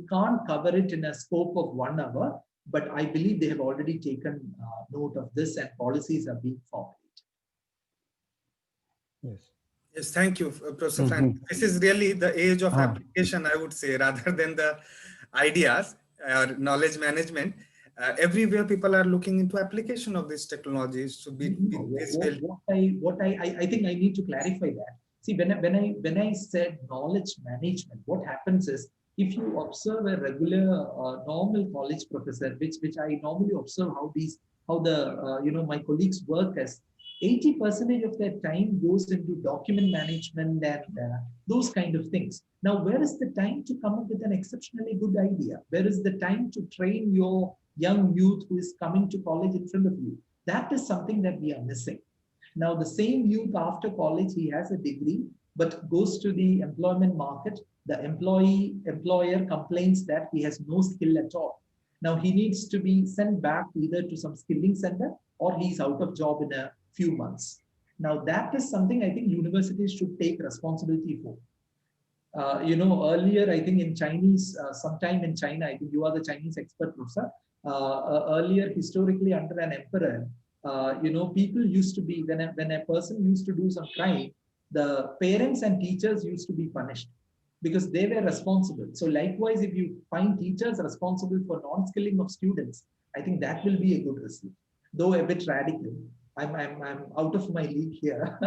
[SPEAKER 4] can't cover it in a scope of 1 hour, but I believe they have already taken note of this and policies are being formulated.
[SPEAKER 3] Yes.
[SPEAKER 2] Yes, thank you, Professor Frank. This is really the age of application, I would say, rather than the ideas or knowledge management. Everywhere people are looking into application of these technologies to be this
[SPEAKER 4] I think I need to clarify that. See, when I said knowledge management, what happens is if you observe a regular normal college professor, which I normally observe how my colleagues work as 80% of their time goes into document management and those kind of things. Now, where is the time to come up with an exceptionally good idea? Where is the time to train your young youth who is coming to college in front of you? That is something that we are missing. Now, the same youth after college, he has a degree, but goes to the employment market. The employer complains that he has no skill at all. Now, he needs to be sent back either to some skilling center or he's out of job in a few months. Now, that is something I think universities should take responsibility for. Earlier, I think in Chinese, sometime in China, I think you are the Chinese expert, Professor. Earlier, historically, under an emperor, people used to be, when a person used to do some crime, the parents and teachers used to be punished because they were responsible. So likewise, if you find teachers responsible for non-skilling of students, I think that will be a good result, though a bit radical. I'm out of my league here.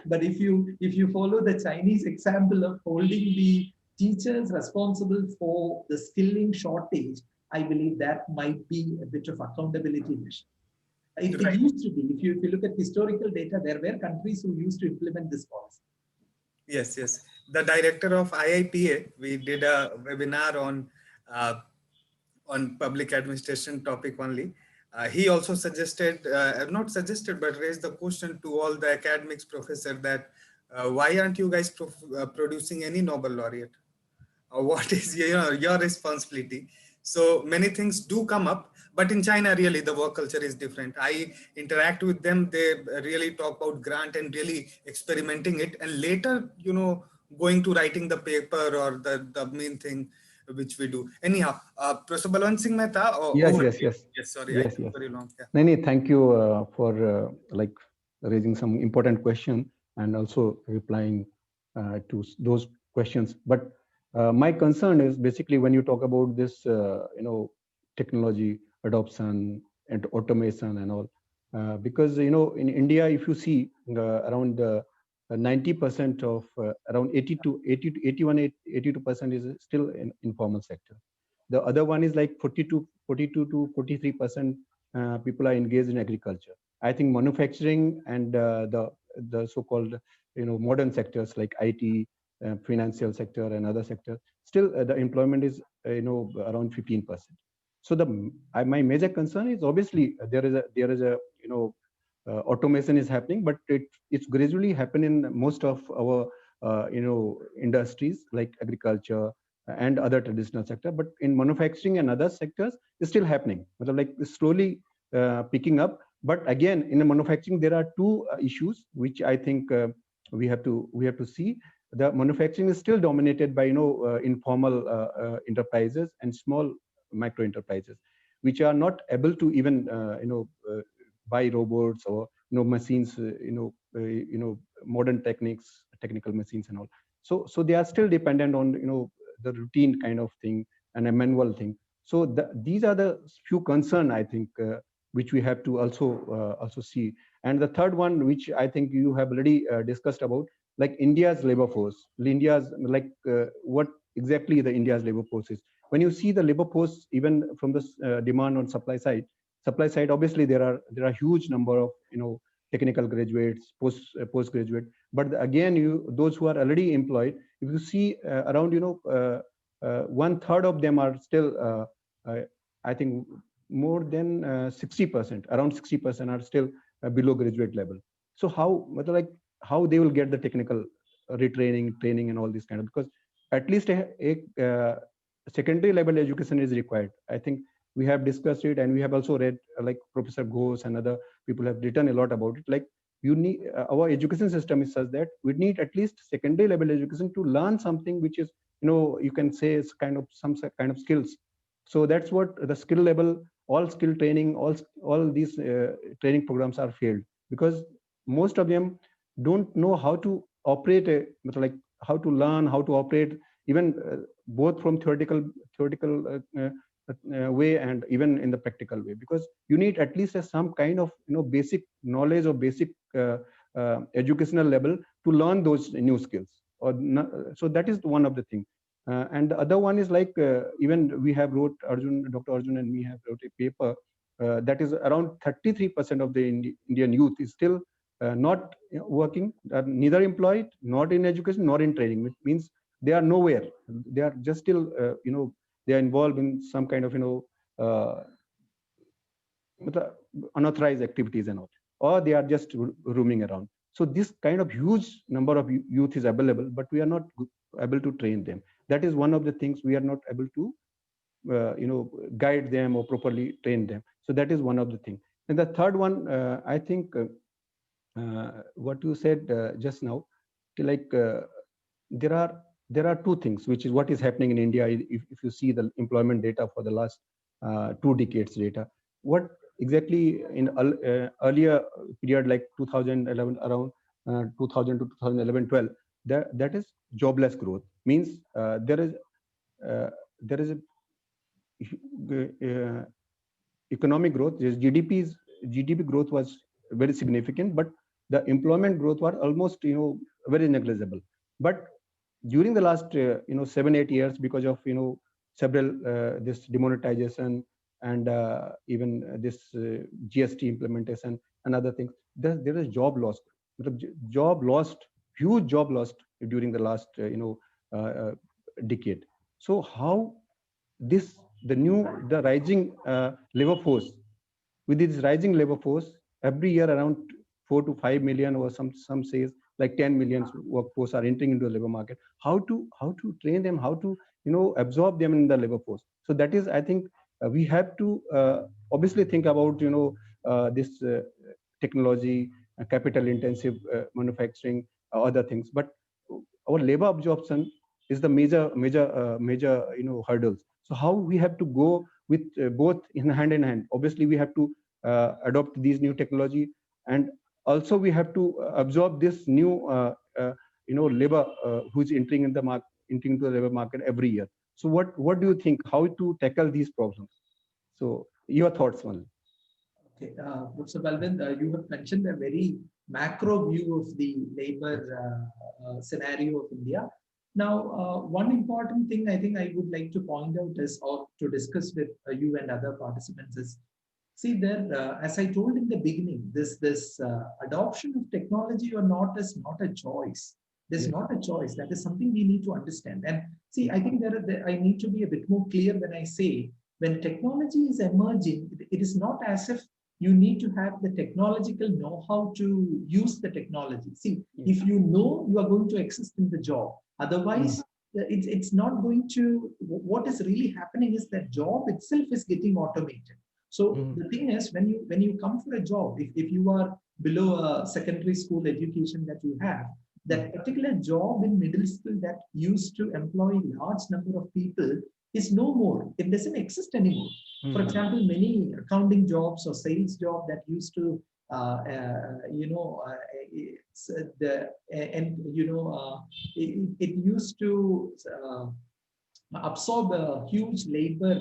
[SPEAKER 4] But if you follow the Chinese example of holding the teachers responsible for the skilling shortage, I believe that might be a bit of accountability measure. It used to be, if you look at historical data, there were countries who used to implement this policy.
[SPEAKER 2] Yes, yes. The director of IIPA, we did a webinar on public administration topic only. He also suggested, not suggested, but raised the question to all the academics professor that why aren't you guys producing any Nobel laureate? What is your responsibility? So many things do come up, but in China, really, the work culture is different. I interact with them. They really talk about grant and really experimenting it. And later, going to writing the paper or the main thing which we do. Anyhow, Professor Balwant Singh Mehta.
[SPEAKER 3] Yes.
[SPEAKER 2] Sorry,
[SPEAKER 3] yes.
[SPEAKER 2] I took very long. Yeah.
[SPEAKER 3] Nani, thank you for raising some important question and also replying to those questions. But my concern is basically when you talk about this, technology adoption and automation and all, because in India, if you see around 90% of around 82% is still in informal sector. The other one is like 42 to 43% people are engaged in agriculture. I think manufacturing and the so-called modern sectors like IT, financial sector and other sectors, still the employment is around 15%. So my major concern is obviously there is a automation is happening, but it's gradually happening in most of our industries like agriculture and other traditional sector. But in manufacturing and other sectors, it's still happening. Like slowly picking up. But again, in the manufacturing, there are two issues which I think we have to see. The manufacturing is still dominated by informal enterprises and small micro enterprises, which are not able to even buy robots or machines, modern technical machines and all. So they are still dependent on the routine kind of thing and a manual thing. So these are the few concern, I think, which we have to also see. And the third one, which I think you have already discussed about, like India's labor force. India's what exactly the India's labor force is. When you see the labor force, even from the demand on supply side, obviously there are huge number of technical graduates, postgraduate. But again, those who are already employed, if you see around 1/3 of them are still I think more than 60%, around 60% are still below graduate level. So how they will get the technical training and all this kind of, because at least a secondary level education is required. I think we have discussed it, and we have also read, like Professor Ghosh and other people have written a lot about it. Like you need our education system is such that we need at least secondary level education to learn something which is you can say is kind of some kind of skills. So that's what the skill level, all skill training, all these training programs are failed, because most of them don't know how to operate like how to learn how to operate, even both from theoretical way and even in the practical way, because you need at least some kind of basic knowledge or basic educational level to learn those new skills. Or not, so that is one of the thing. And the other one is like even we have wrote, Dr. Arjun and me have wrote a paper that is around 33% of the Indian youth is still not working, neither employed, not in education, nor in training. It means they are nowhere. They are just still they are involved in some kind of uh, unauthorized activities and all, or they are just roaming around. So this kind of huge number of youth is available, but we are not able to train them. That is one of the things, we are not able to guide them or properly train them. So that is one of the things. And the third one, I think what you said just now, like there are two things, which is what is happening in India. If you see the employment data for the last 2 decades data, what exactly in earlier period like 2011, around 2000 to 2011-12, that is jobless growth. Means there is a economic growth. GDP growth was very significant, but the employment growth was almost very negligible. But during the last 7-8 years, because of several this demonetization and even this GST implementation and other things, there is job loss. Huge job lost during the last decade. So how the rising labor force, with this rising labor force, every year around 4 to 5 million, or some says like 10 million workforce are entering into the labor market. How to train them, how to absorb them in the labor force? So that is, I think, we have to obviously think about this technology, capital intensive manufacturing, other things, but our labor absorption is the major hurdles. So how we have to go with both in hand. Obviously we have to adopt these new technology, and also we have to absorb this new labor who's entering in the market, entering to the labor market every year. So what do you think, how to tackle these problems? So your thoughts on.
[SPEAKER 4] Okay, Professor Balwant, you have mentioned a very macro view of the labor scenario of India. Now, one important thing I think I would like to point out is, or to discuss with you and other participants is, see there, as I told in the beginning, this adoption of technology or not is not a choice. There's not a choice. That is something we need to understand. And see, I think I need to be a bit more clear when I say, when technology is emerging, it is not as if you need to have the technological know-how to use the technology. See, if you know you are going to exist in the job, otherwise it's not going to, what is really happening is that job itself is getting automated. So the thing is, when you come for a job, if you are below a secondary school education that you have, that particular job in middle school that used to employ large number of people is no more. It doesn't exist anymore. For example, many accounting jobs or sales job that used to, it used to absorb a huge labor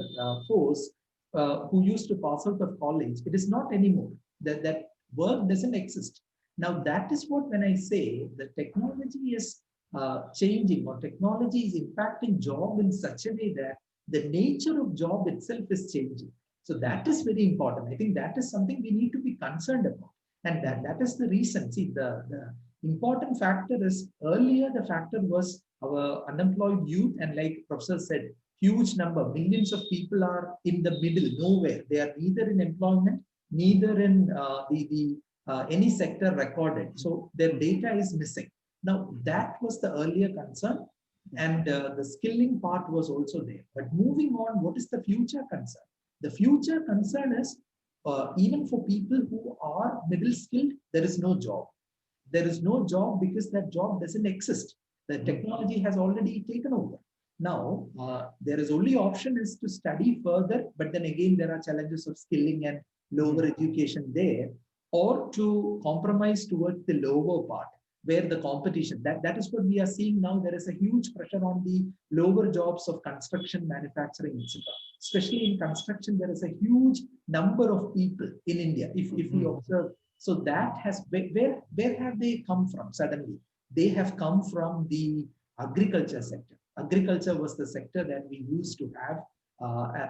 [SPEAKER 4] force who used to pass out of college. It is not anymore. That work doesn't exist. Now that is what, when I say the technology is changing, or technology is impacting job in such a way that the nature of job itself is changing. So that is very important. I think that is something we need to be concerned about. And that is the reason. See, the important factor is, earlier the factor was our unemployed youth, and like Professor said, huge number, millions of people are in the middle, nowhere. They are neither in employment, neither in any sector recorded. So their data is missing. Now that was the earlier concern, and the skilling part was also there. But moving on, what is the future concern? The future concern is, even for people who are middle skilled, there is no job. There is no job because that job doesn't exist. The technology has already taken over. Now, there is only option is to study further, but then again, there are challenges of skilling and lower education there, or to compromise towards the lower part, where the competition, that is what we are seeing now. There is a huge pressure on the lower jobs of construction, manufacturing, etc. Especially in construction, there is a huge number of people in India. If we observe, so that has, where have they come from suddenly? They have come from the agriculture sector. Agriculture was the sector that we used to have,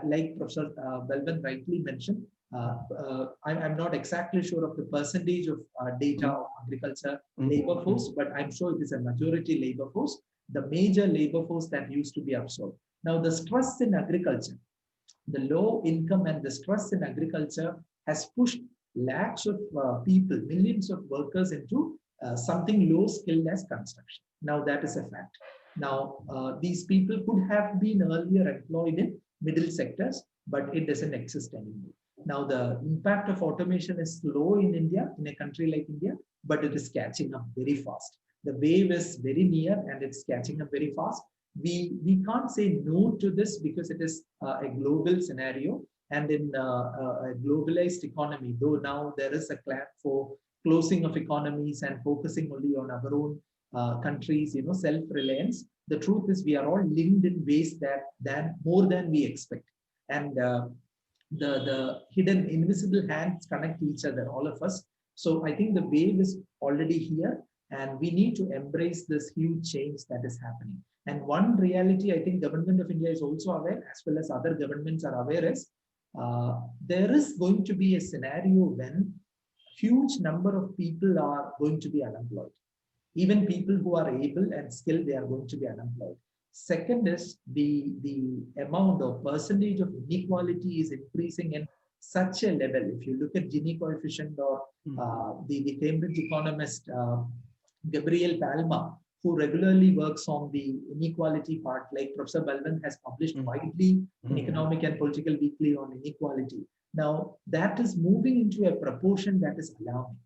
[SPEAKER 4] like Professor Balban rightly mentioned. I'm not exactly sure of the percentage of data of agriculture labor force, but I'm sure it is a majority labor force, the major labor force that used to be absorbed. Now, the stress in agriculture, the low income and the stress in agriculture has pushed lakhs of people, millions of workers into something low skilled as construction. Now, that is a fact. Now, these people could have been earlier employed in middle sectors, but it doesn't exist anymore. Now, the impact of automation is slow in India, in a country like India, but it is catching up very fast. The wave is very near and it's catching up very fast. We can't say no to this because it is a global scenario. And in a globalized economy, though now there is a clap for closing of economies and focusing only on our own countries, self-reliance. The truth is we are all linked in ways that more than we expect. And the hidden invisible hands connect each other, all of us. So I think the wave is already here, and we need to embrace this huge change that is happening. And one reality I think government of India is also aware, as well as other governments are aware, is there is going to be a scenario when huge number of people are going to be unemployed. Even people who are able and skilled, they are going to be unemployed. Second is the amount or percentage of inequality is increasing in such a level. If you look at Gini coefficient or the Cambridge economist Gabriel Palma, who regularly works on the inequality part, like Professor Balban has published widely in Economic and Political Weekly on inequality. Now, that is moving into a proportion that is alarming,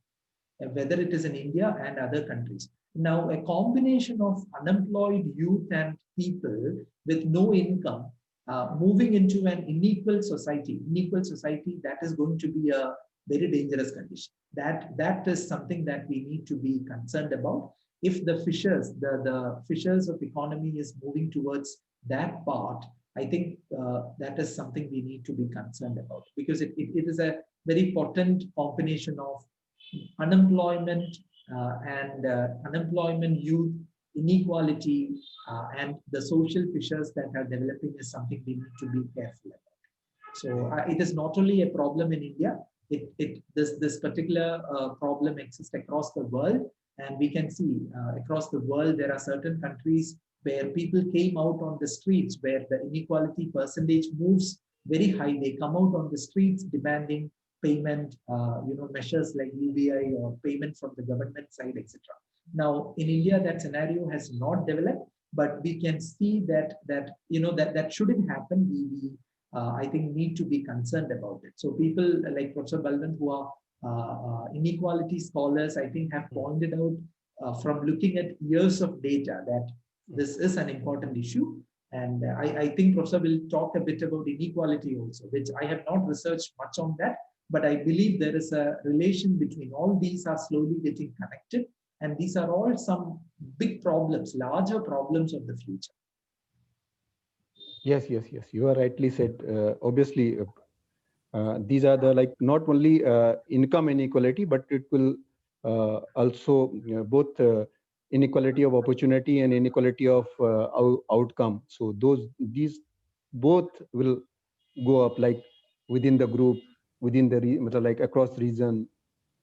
[SPEAKER 4] whether it is in India and other countries. Now, a combination of unemployed youth and people with no income moving into an unequal society, that is going to be a very dangerous condition. That is something that we need to be concerned about. If the fissures, the fissures of economy is moving towards that part, I think that is something we need to be concerned about, because it is a very potent combination of unemployment and unemployment, youth, inequality, and the social fissures that are developing is something we need to be careful about. So it is not only a problem in India, this particular problem exists across the world, and we can see across the world there are certain countries where people came out on the streets, where the inequality percentage moves very high. They come out on the streets demanding payment, measures like UBI or payment from the government side, etc. Now, in India, that scenario has not developed, but we can see that shouldn't happen. I think, need to be concerned about it. So people like Professor Balwant, who are inequality scholars, I think, have pointed out from looking at years of data that this is an important issue. And I think Professor will talk a bit about inequality also, which I have not researched much on that, but I believe there is a relation between all these are slowly getting connected. And these are all some big problems, larger problems of the future.
[SPEAKER 3] Yes, yes, yes. You are rightly said. Obviously, these are the not only income inequality, but it will also both inequality of opportunity and inequality of outcome. So these both will go up, like within the group, within the across region.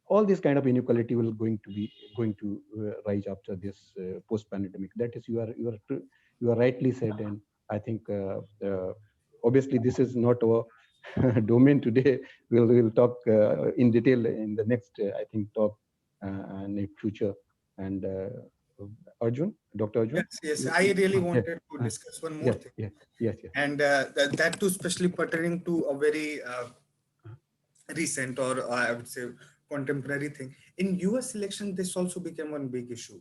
[SPEAKER 3] All this kind of inequality will going to rise after this post-pandemic. That is, you are rightly said, and I think obviously this is not our domain today. We'll talk in detail in the next I think talk in future. And Arjun, Dr. Arjun.
[SPEAKER 2] Yes, yes. I really
[SPEAKER 3] Yes,
[SPEAKER 2] wanted to discuss one more
[SPEAKER 3] yes,
[SPEAKER 2] thing,
[SPEAKER 3] yes, yes, yes.
[SPEAKER 2] and that too, especially pertaining to a very recent, or I would say contemporary thing. In US election, this also became one big issue,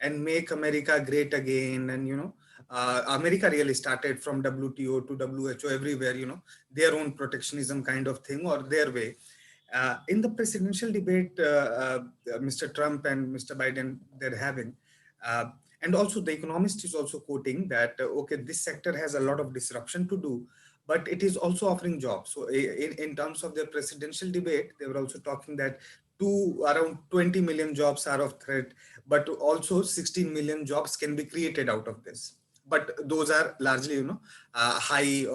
[SPEAKER 2] and make America great again. And America really started from WTO to WHO, everywhere, their own protectionism kind of thing, or their way. In the presidential debate, Mr. Trump and Mr. Biden, they're having, uh, and also the economist is also quoting that, okay, this sector has a lot of disruption to do, but it is also offering jobs. So in terms of their presidential debate, they were also talking that around 20 million jobs are of threat, but also 16 million jobs can be created out of this. But those are largely, high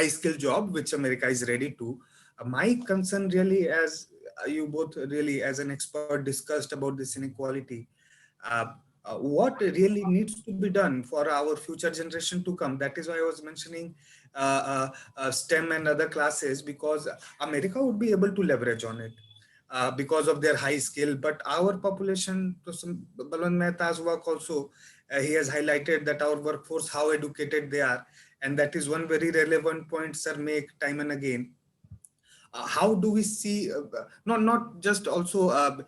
[SPEAKER 2] skill job, which America is ready to. My concern really, as you both really as an expert discussed about this inequality, uh, what really needs to be done for our future generation to come. That is why I was mentioning STEM and other classes, because America would be able to leverage on it because of their high skill. But our population, to some Balwant Mehta's work also, he has highlighted that our workforce, how educated they are. And that is one very relevant point sir make time and again. How do we see, not just also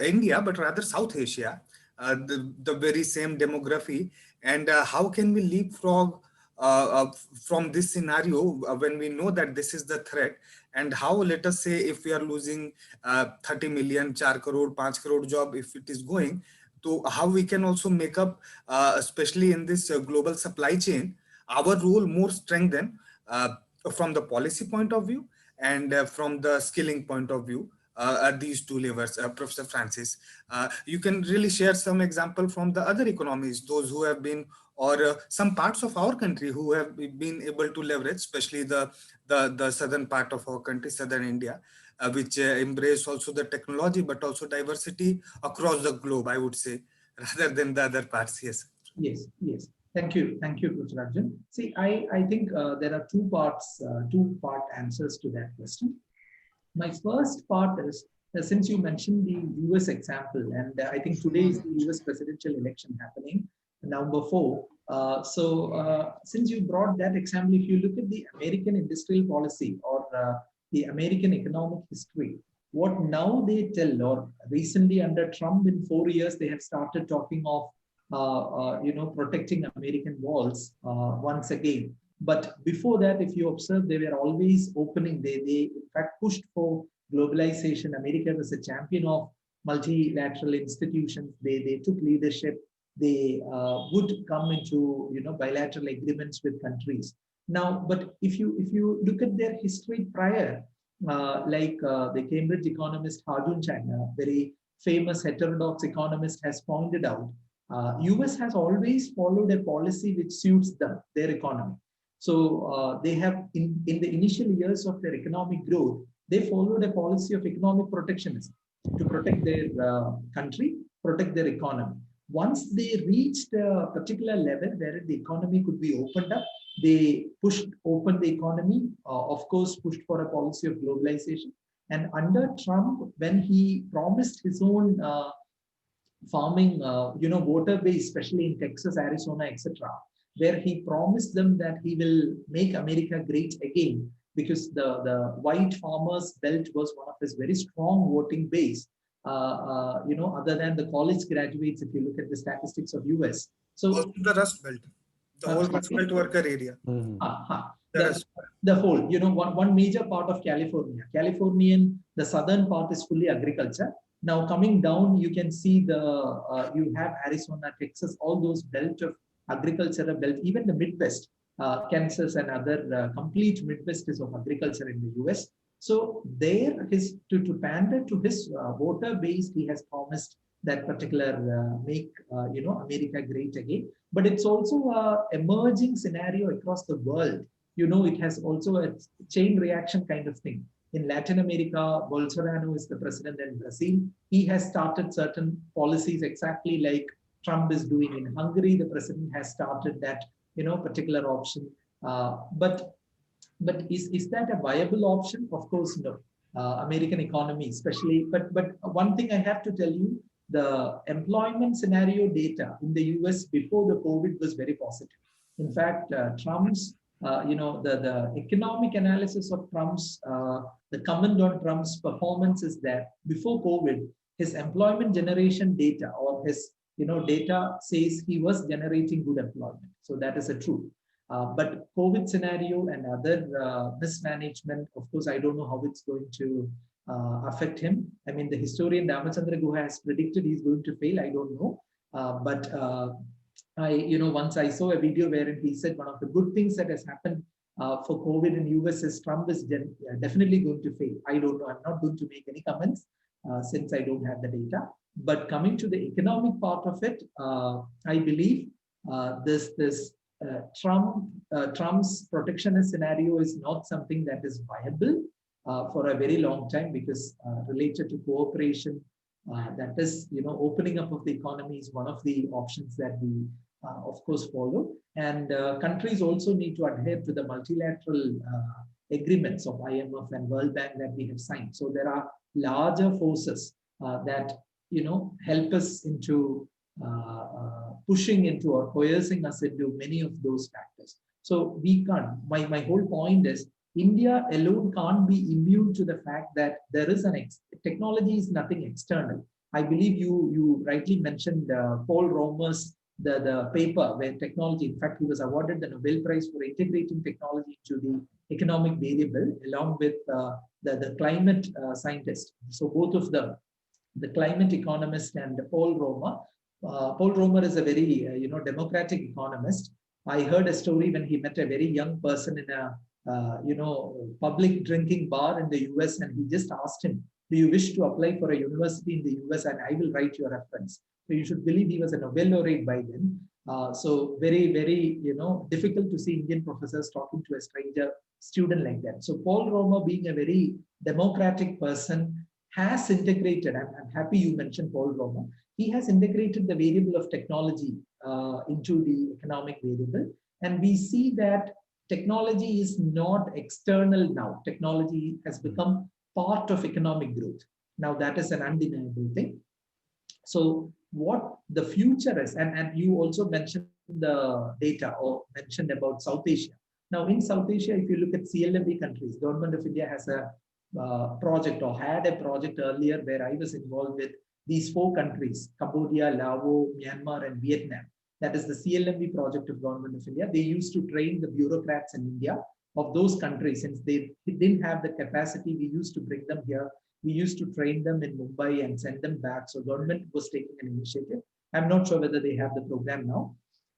[SPEAKER 2] India, but rather South Asia, the very same demography, and how can we leapfrog from this scenario when we know that this is the threat, and how, let us say, if we are losing 30 million, 4 crore, 5 crore job, if it is going, to how we can also make up, especially in this global supply chain, our role more strengthened from the policy point of view and from the skilling point of view. At these two levers, Professor Francis, you can really share some example from the other economies, those who have been, or some parts of our country who have been able to leverage, especially the southern part of our country, southern India, which embrace also the technology, but also diversity across the globe, I would say, rather than the other parts. Yes.
[SPEAKER 4] Yes, yes. Thank you, Professor Arjun. See, I think there are two-part answers to that question. My first part is, since you mentioned the US example, and I think today is the US presidential election happening, November 4. Since you brought that example, if you look at the American industrial policy or the American economic history, what now they tell, or recently under Trump in 4 years, they have started talking of protecting American walls once again. But before that, if you observe, they were always opening. They in fact pushed for globalization. America was a champion of multilateral institutions. They took leadership. They would come into bilateral agreements with countries. Now, but if you look at their history prior, the Cambridge economist Harjun China, very famous heterodox economist, has pointed out, US has always followed a policy which suits them, their economy. So they have, in the initial years of their economic growth, they followed a policy of economic protectionism to protect their country, protect their economy. Once they reached a particular level where the economy could be opened up, They pushed open the economy, of course, pushed for a policy of globalization. And under Trump, when he promised his own farming, water base, especially in Texas, Arizona, etc., where he promised them that he will make America great again, because the white farmers belt was one of his very strong voting base. Other than the college graduates, if you look at the statistics of US.
[SPEAKER 2] Also
[SPEAKER 4] So,
[SPEAKER 2] the Rust Belt, the whole Rust Belt worker area. The
[SPEAKER 4] the,
[SPEAKER 2] Rust.
[SPEAKER 4] the whole, one major part of Californian, the southern part is fully agriculture. Now coming down, you can see you have Arizona, Texas, all those belt of agricultural belt, even the Midwest, Kansas and other complete Midwest is of agriculture in the US. So there, to pander to his voter base, he has promised that particular make America great again. But it's also a emerging scenario across the world. It has also a chain reaction kind of thing. In Latin America, Bolsonaro is the president in Brazil. He has started certain policies exactly like Trump is doing in Hungary. The president has started that particular option. But is that a viable option? Of course, no. American economy, especially. But one thing I have to tell you, the employment scenario data in the US before the COVID was very positive. In fact, Trump's the economic analysis of Trump's, the comment on Trump's performance is that before COVID, his employment generation data or his data says he was generating good employment. So that is a truth. But COVID scenario and other mismanagement, of course, I don't know how it's going to affect him. I mean, the historian Ramachandra Guha has predicted he's going to fail. I don't know. Once I saw a video wherein he said one of the good things that has happened for COVID in US is Trump is definitely going to fail. I don't know. I'm not going to make any comments since I don't have the data. But coming to the economic part of it, I believe Trump's protectionist scenario is not something that is viable for a very long time, because related to cooperation, that is, opening up of the economy is one of the options that we, of course, follow. And countries also need to adhere to the multilateral agreements of IMF and World Bank that we have signed. So there are larger forces that, help us into pushing into or coercing us into many of those factors. So we can't, my whole point is, India alone can't be immune to the fact that there is technology is nothing external. I believe you rightly mentioned Paul Romer's the paper where technology, in fact, he was awarded the Nobel Prize for integrating technology into the economic variable along with the climate scientist. So both of them, the climate economist and Paul Romer. Paul Romer is a very democratic economist. I heard a story when he met a very young person in a public drinking bar in the US, and he just asked him, do you wish to apply for a university in the US and I will write your reference? So you should believe he was a Nobel laureate by then. So very, very, difficult to see Indian professors talking to a stranger student like that. So Paul Romer, being a very democratic person, has integrated, I'm happy you mentioned Paul Romer, he has integrated the variable of technology into the economic variable. And we see that technology is not external now. Technology has become part of economic growth. Now that is an undeniable thing. So what the future is, and you also mentioned the data or mentioned about South Asia. Now in South Asia, if you look at CLMV countries, Government of India has a project or had a project earlier where I was involved with these 4 countries, Cambodia, Laos, Myanmar, and Vietnam. That is the CLMV project of Government of India. They used to train the bureaucrats in India of those countries. Since they didn't have the capacity, we used to bring them here. We used to train them in Mumbai and send them back. So government was taking an initiative. I'm not sure whether they have the program now.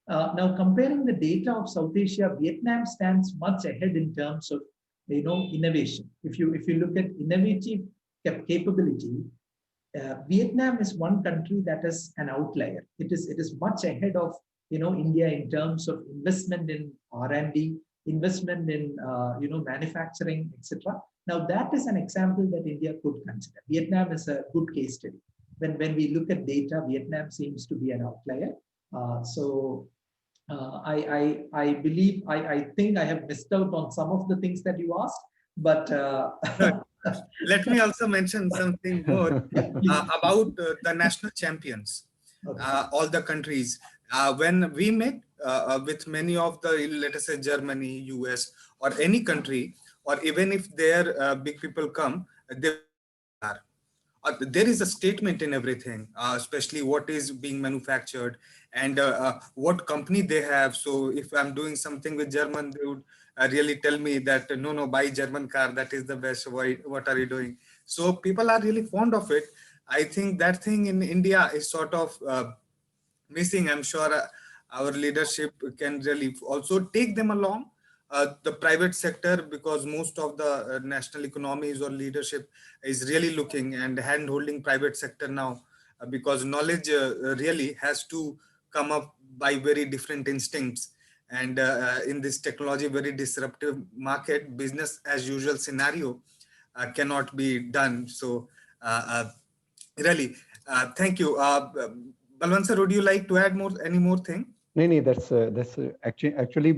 [SPEAKER 4] Now comparing the data of South Asia, Vietnam stands much ahead in terms of innovation. If you look at innovative capability, Vietnam is one country that is an outlier. It is much ahead of India in terms of investment in R&D, investment in manufacturing, etc. Now that is an example that India could consider. Vietnam is a good case study. When we look at data, Vietnam seems to be an outlier. So I believe, I think I have missed out on some of the things that you asked, but
[SPEAKER 2] No, let me also mention something more
[SPEAKER 4] please.
[SPEAKER 2] about the national champions,
[SPEAKER 4] Okay.
[SPEAKER 2] all the countries. When we met with many of the, let us say, Germany, US, or any country, or even if their big people come, they are. There is a statement in everything, especially what is being manufactured and what company they have. So if I'm doing something with German, they would really tell me that no, no, buy German car. That is the best. Why? What are you doing? So people are really fond of it. I think that thing in India is sort of missing. I'm sure our leadership can really also take them along, the private sector, because most of the national economies or leadership is really looking and hand holding private sector now, because knowledge really has to come up by very different instincts. And in this technology very disruptive market, business as usual scenario cannot be done. So really, thank you. Balwant sir, would you like to add more, any more thing?
[SPEAKER 3] No, no, actually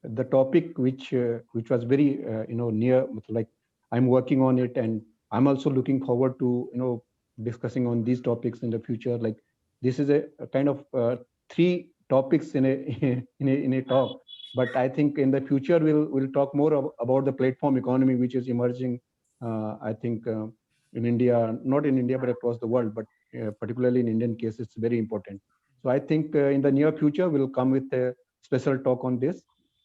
[SPEAKER 3] the topic which was very near, like I'm working on it, and I'm also looking forward to discussing on these topics in the future. Like this is a kind of three topics in a in a talk, but I think in the future we'll talk more about the platform economy which is emerging. I think in India, not in India but across the world, but particularly in Indian case, it's very important. So I think in the near future, we'll come with a special talk on this.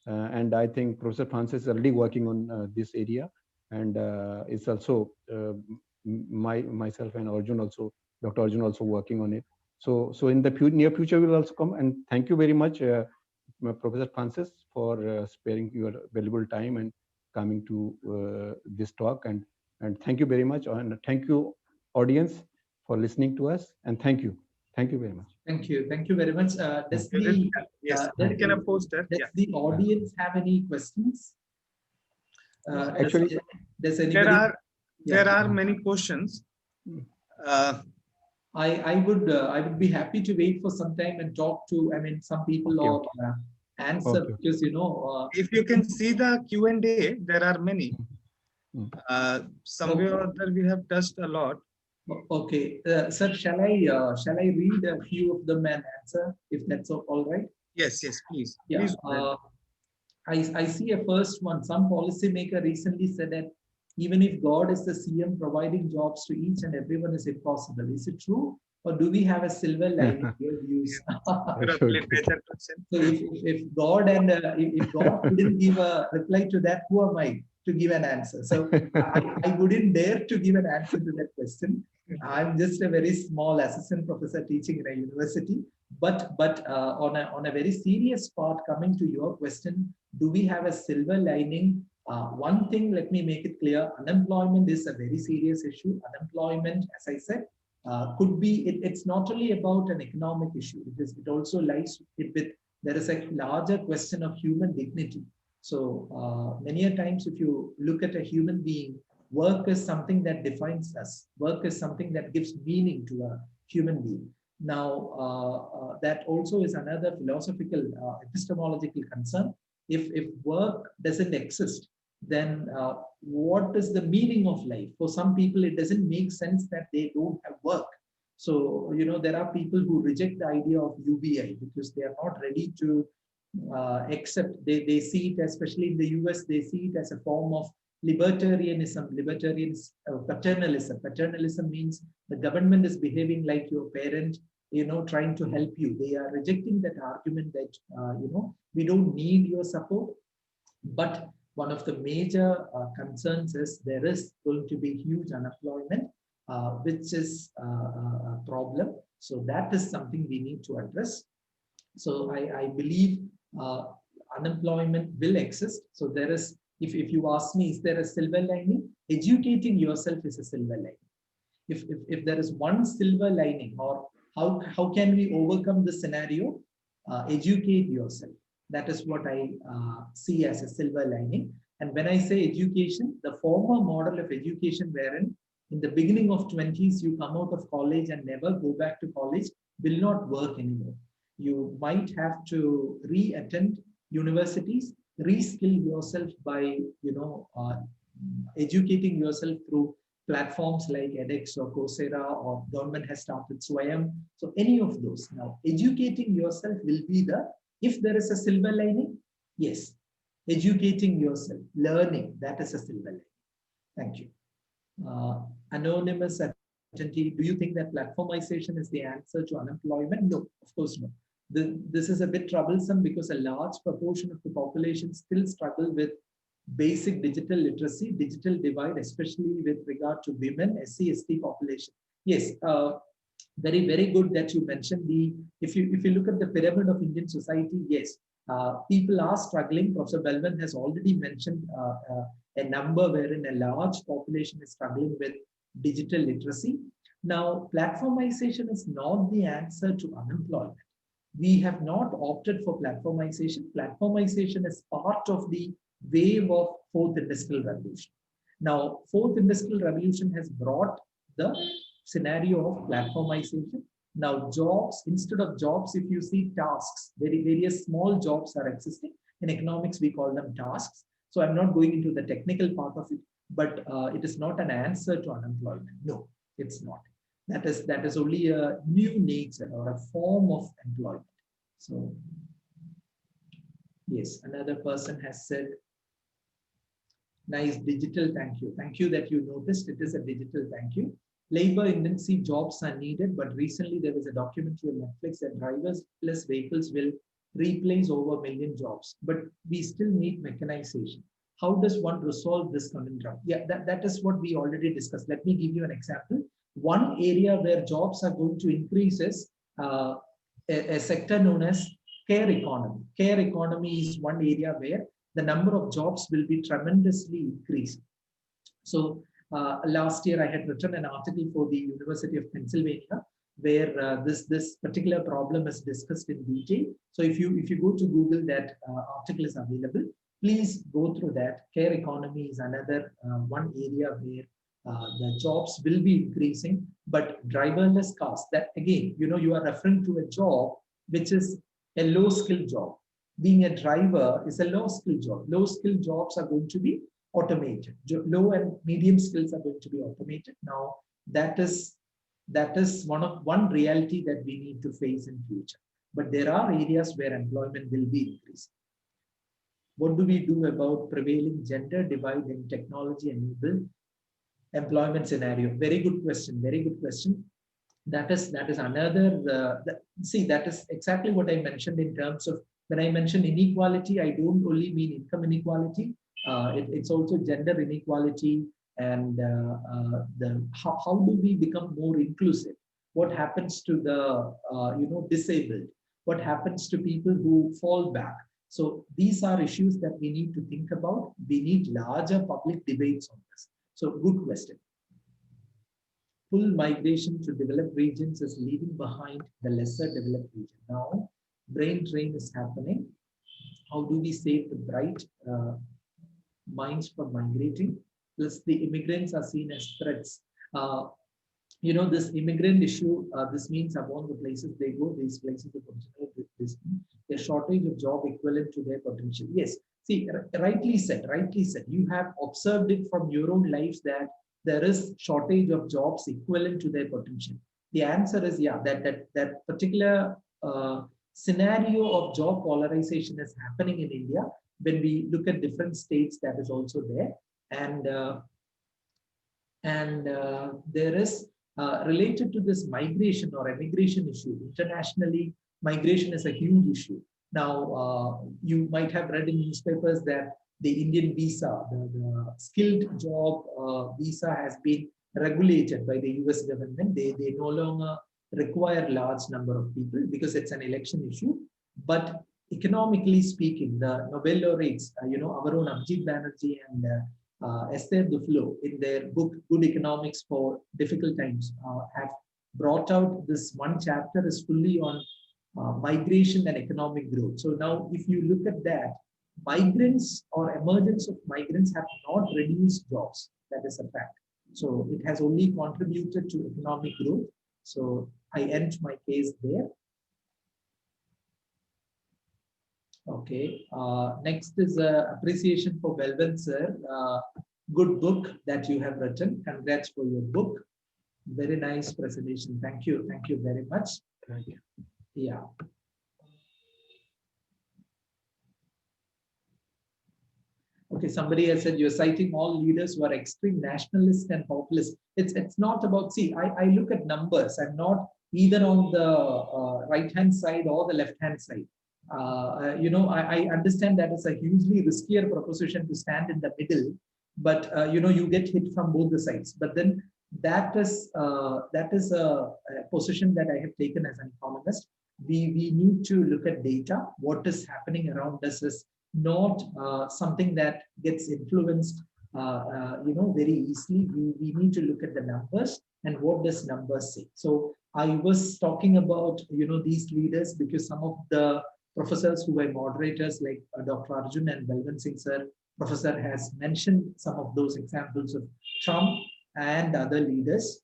[SPEAKER 3] And I think Professor Francis is already working on this area. And it's also myself and Arjun also, Dr. Arjun also working on it. So in the near future, we'll also come. And thank you very much, Professor Francis, for sparing your valuable time and coming to this talk. And thank you very much. And thank you, audience, for listening to us. And thank you. Thank you very much.
[SPEAKER 4] Thank you. Thank you very much.
[SPEAKER 2] Yes, you can post
[SPEAKER 4] does the audience have any questions?
[SPEAKER 3] Actually,
[SPEAKER 4] does anybody?
[SPEAKER 2] There are many questions.
[SPEAKER 4] I would be happy to wait for some time and talk to, I mean, some people, or answer, because
[SPEAKER 2] if you can see the Q&A, there are many. Somewhere or other we have touched a lot.
[SPEAKER 4] Okay, sir, shall I read a few of them and answer, if that's all right?
[SPEAKER 2] Yes, please.
[SPEAKER 4] Yeah.
[SPEAKER 2] Please.
[SPEAKER 4] I see a first one. Some policymaker recently said that even if God is the CM, providing jobs to each and everyone is impossible. Is it true? Or do we have a silver lining? Your views. So if God and if God didn't give a reply to that, who am I to give an answer? So I wouldn't dare to give an answer to that question. I'm just a very small assistant professor teaching in a university. But on a very serious part, coming to your question, do we have a silver lining? One thing, let me make it clear: unemployment is a very serious issue. Unemployment, as I said, could be. It's not only about an economic issue. It also lies with. There is a larger question of human dignity. So many a times, if you look at a human being, work is something that defines us. Work is something that gives meaning to a human being. Now, that also is another philosophical, epistemological concern. If work doesn't exist, then what is the meaning of life? For some people, it doesn't make sense that they don't have work. So, there are people who reject the idea of UBI because they are not ready to accept. They see it, especially in the US, they see it as a form of libertarianism, paternalism. Paternalism means the government is behaving like your parent, trying to help you. They are rejecting that argument that, we don't need your support. But one of the major concerns is there is going to be huge unemployment, which is a problem. So that is something we need to address. So I believe unemployment will exist. So there is, if you ask me, is there a silver lining? Educating yourself is a silver lining. If there is one silver lining, or how can we overcome the scenario? Educate yourself. That is what I see as a silver lining. And when I say education, the former model of education wherein in the beginning of 20s, you come out of college and never go back to college will not work anymore. You might have to re-attend universities, reskill yourself by, educating yourself through platforms like edX or Coursera, or government has started Swayam. So any of those. Now, educating yourself will be the, if there is a silver lining, yes, educating yourself, learning, that is a silver lining. Thank you. Anonymous attendee, do you think that platformization is the answer to unemployment? No, of course not. This is a bit troublesome because a large proportion of the population still struggle with basic digital literacy, digital divide, especially with regard to women, SC, ST population. Yes, very, very good that you mentioned the, if you look at the pyramid of Indian society, yes, people are struggling. Professor Belvan has already mentioned a number wherein a large population is struggling with digital literacy. Now, platformization is not the answer to unemployment. We have not opted for platformization. Platformization is part of the wave of fourth industrial revolution. Now, fourth industrial revolution has brought the scenario of platformization. Now, jobs, instead of jobs, if you see tasks, various small jobs are existing. In economics, we call them tasks. So I'm not going into the technical part of it, but it is not an answer to unemployment. No, it's not. That is only a new nature or a form of employment. So, yes, another person has said, nice digital, thank you. Thank you that you noticed it is a digital, thank you. Labor intensive jobs are needed, but recently there was a documentary on Netflix that driverless vehicles will replace over 1 million jobs, but we still need mechanization. How does one resolve this conundrum? Yeah, that is what we already discussed. Let me give you an example. One area where jobs are going to increase is a sector known as care economy. Care economy is one area where the number of jobs will be tremendously increased. So last year I had written an article for the University of Pennsylvania where this particular problem is discussed in detail. So if you go to Google, that article is available. Please go through that. Care economy is another one area where the jobs will be increasing, but driverless cars, that again, you are referring to a job which is a low skill job. Being a driver is a low skill job. Low skill jobs are going to be automated. Low and medium skills are going to be automated. Now, that is one reality that we need to face in future. But there are areas where employment will be increasing. What do we do about prevailing gender divide in technology-enabled employment scenario? Very good question. Very good question. That is another. See, that is exactly what I mentioned in terms of when I mention inequality. I don't only mean income inequality. It's also gender inequality, and how do we become more inclusive? What happens to the disabled? What happens to people who fall back? So these are issues that we need to think about. We need larger public debates on this. So good question. Full migration to developed regions is leaving behind the lesser developed region. Now, brain drain is happening. How do we save the bright minds from migrating? Plus, the immigrants are seen as threats. This immigrant issue, this means upon the places they go, these places of original, a shortage of job equivalent to their potential. Yes, see, rightly said. You have observed it from your own lives that there is shortage of jobs equivalent to their potential. The answer is, yeah, that particular scenario of job polarization is happening in India. When we look at different states, that is also there. And there is related to this migration or immigration issue. Internationally, migration is a huge issue. Now, you might have read in newspapers that the Indian visa, the skilled job visa has been regulated by the US government. They no longer require large number of people because it's an election issue. But economically speaking, the Nobel laureates, our own Abhijit Banerjee and Esther Duflo, in their book Good Economics for Difficult Times, have brought out this one chapter is fully on migration and economic growth. So now, if you look at that, migrants or emergence of migrants have not reduced jobs. That is a fact. So it has only contributed to economic growth. So I end my case there. Okay. Next is appreciation for Belvin sir. Good book that you have written. Congrats for your book. Very nice presentation. Thank you. Thank you very much.
[SPEAKER 3] Thank you.
[SPEAKER 4] Yeah. Okay, somebody has said you're citing all leaders who are extreme nationalists and populist. It's not about, see, I look at numbers. I'm not either on the right-hand side or the left-hand side. I understand that it's a hugely riskier proposition to stand in the middle, but you get hit from both the sides. But then that is a position that I have taken as an economist. We need to look at data. What is happening around us is not something that gets influenced very easily. We need to look at the numbers and what does numbers say. So I was talking about these leaders because some of the professors who were moderators like Dr. Arjun and Belvin Singh sir, professor, has mentioned some of those examples of Trump and other leaders.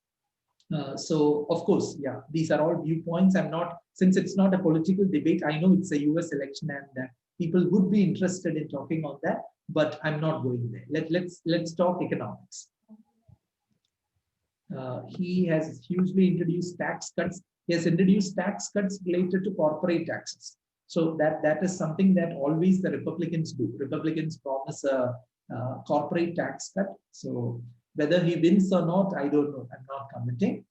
[SPEAKER 4] So of course, yeah, these are all viewpoints. I'm not, since it's not a political debate, I know it's a US election and people would be interested in talking on that, but I'm not going there. Let's talk economics. He has hugely introduced tax cuts. He has introduced tax cuts related to corporate taxes. So that is something that always the Republicans do. Republicans promise a corporate tax cut. So whether he wins or not, I don't know. I'm not commenting.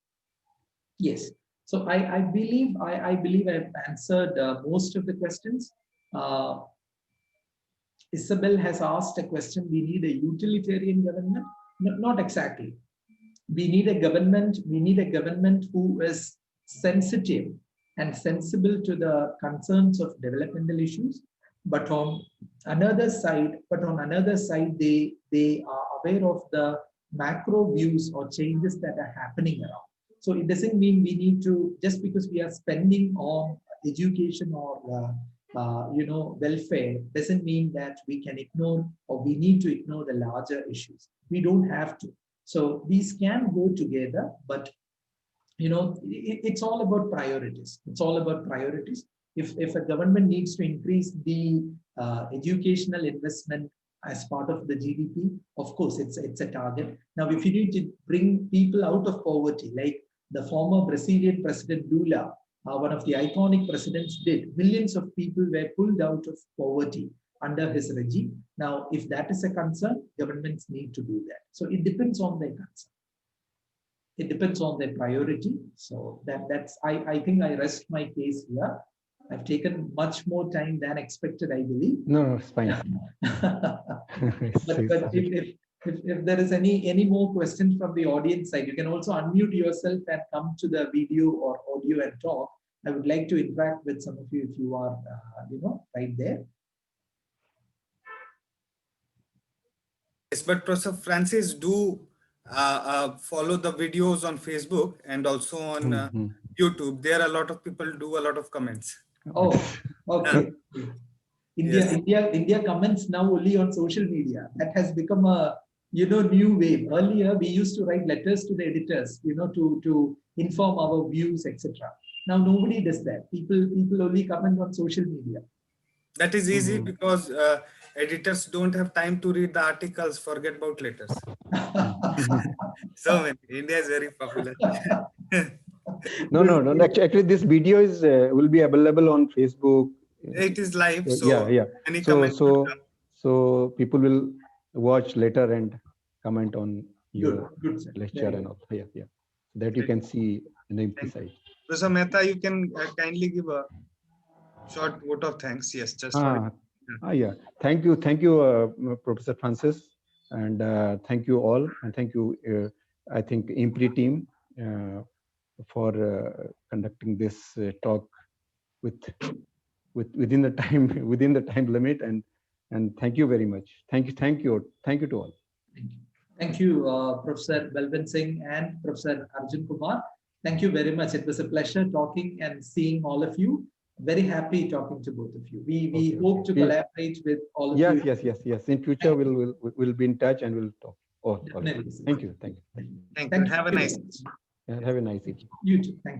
[SPEAKER 4] Yes. So I believe I've answered most of the questions. Isabel has asked a question. We need a utilitarian government. No, not exactly. We need a government. We need a government who is sensitive and sensible to the concerns of developmental issues. But on another side, they are aware of the macro views or changes that are happening around. So it doesn't mean we need to, just because we are spending on education or welfare, doesn't mean that we can ignore or we need to ignore the larger issues. We don't have to. So these can go together, but it's all about priorities. It's all about priorities. If a government needs to increase the educational investment as part of the GDP, of course, it's a target. Now, if you need to bring people out of poverty, like the former Brazilian President Lula, one of the iconic presidents did, millions of people were pulled out of poverty under his regime. Now, if that is a concern, governments need to do that. So it depends on their concern. It depends on their priority. So I think I rest my case here. I've taken much more time than expected, I believe.
[SPEAKER 3] No, it's fine.
[SPEAKER 4] but if there is any more questions from the audience side, you can also unmute yourself and come to the video or audio and talk. I would like to interact with some of you if you are, right there.
[SPEAKER 2] Yes, but Professor Francis, do follow the videos on Facebook and also on YouTube. There are a lot of people do a lot of comments.
[SPEAKER 4] Oh, okay. India comments now only on social media. That has become a new wave. Earlier we used to write letters to the editors, to inform our views, etc. Now nobody does that. People only comment on social media.
[SPEAKER 2] That is easy because editors don't have time to read the articles, forget about letters. So many. India is very popular.
[SPEAKER 3] No. Actually, this video is will be available on Facebook.
[SPEAKER 2] It is live, so
[SPEAKER 3] yeah.
[SPEAKER 2] Any comments
[SPEAKER 3] so people will watch later and comment on your
[SPEAKER 4] good
[SPEAKER 3] lecture and all. Yeah. So that you can see in the empty side.
[SPEAKER 2] Professor Mehta, you can kindly give a short vote of thanks. Yes, just for it.
[SPEAKER 3] Yeah. Thank you, Professor Francis, and thank you all, and thank you. I think IMPRI team for conducting this talk within the time limit, and thank you very much. Thank you to all.
[SPEAKER 4] Thank you, Professor Belvin Singh and Professor Arjun Kumar. Thank you very much. It was a pleasure talking and seeing all of you. Very happy talking to both of you. We hope to collaborate with all of you.
[SPEAKER 3] Yes. In future, we'll be in touch and we'll talk. All. Thank you.
[SPEAKER 2] Thank you. Have a nice day.
[SPEAKER 3] Have a nice evening.
[SPEAKER 4] You too. Thank you.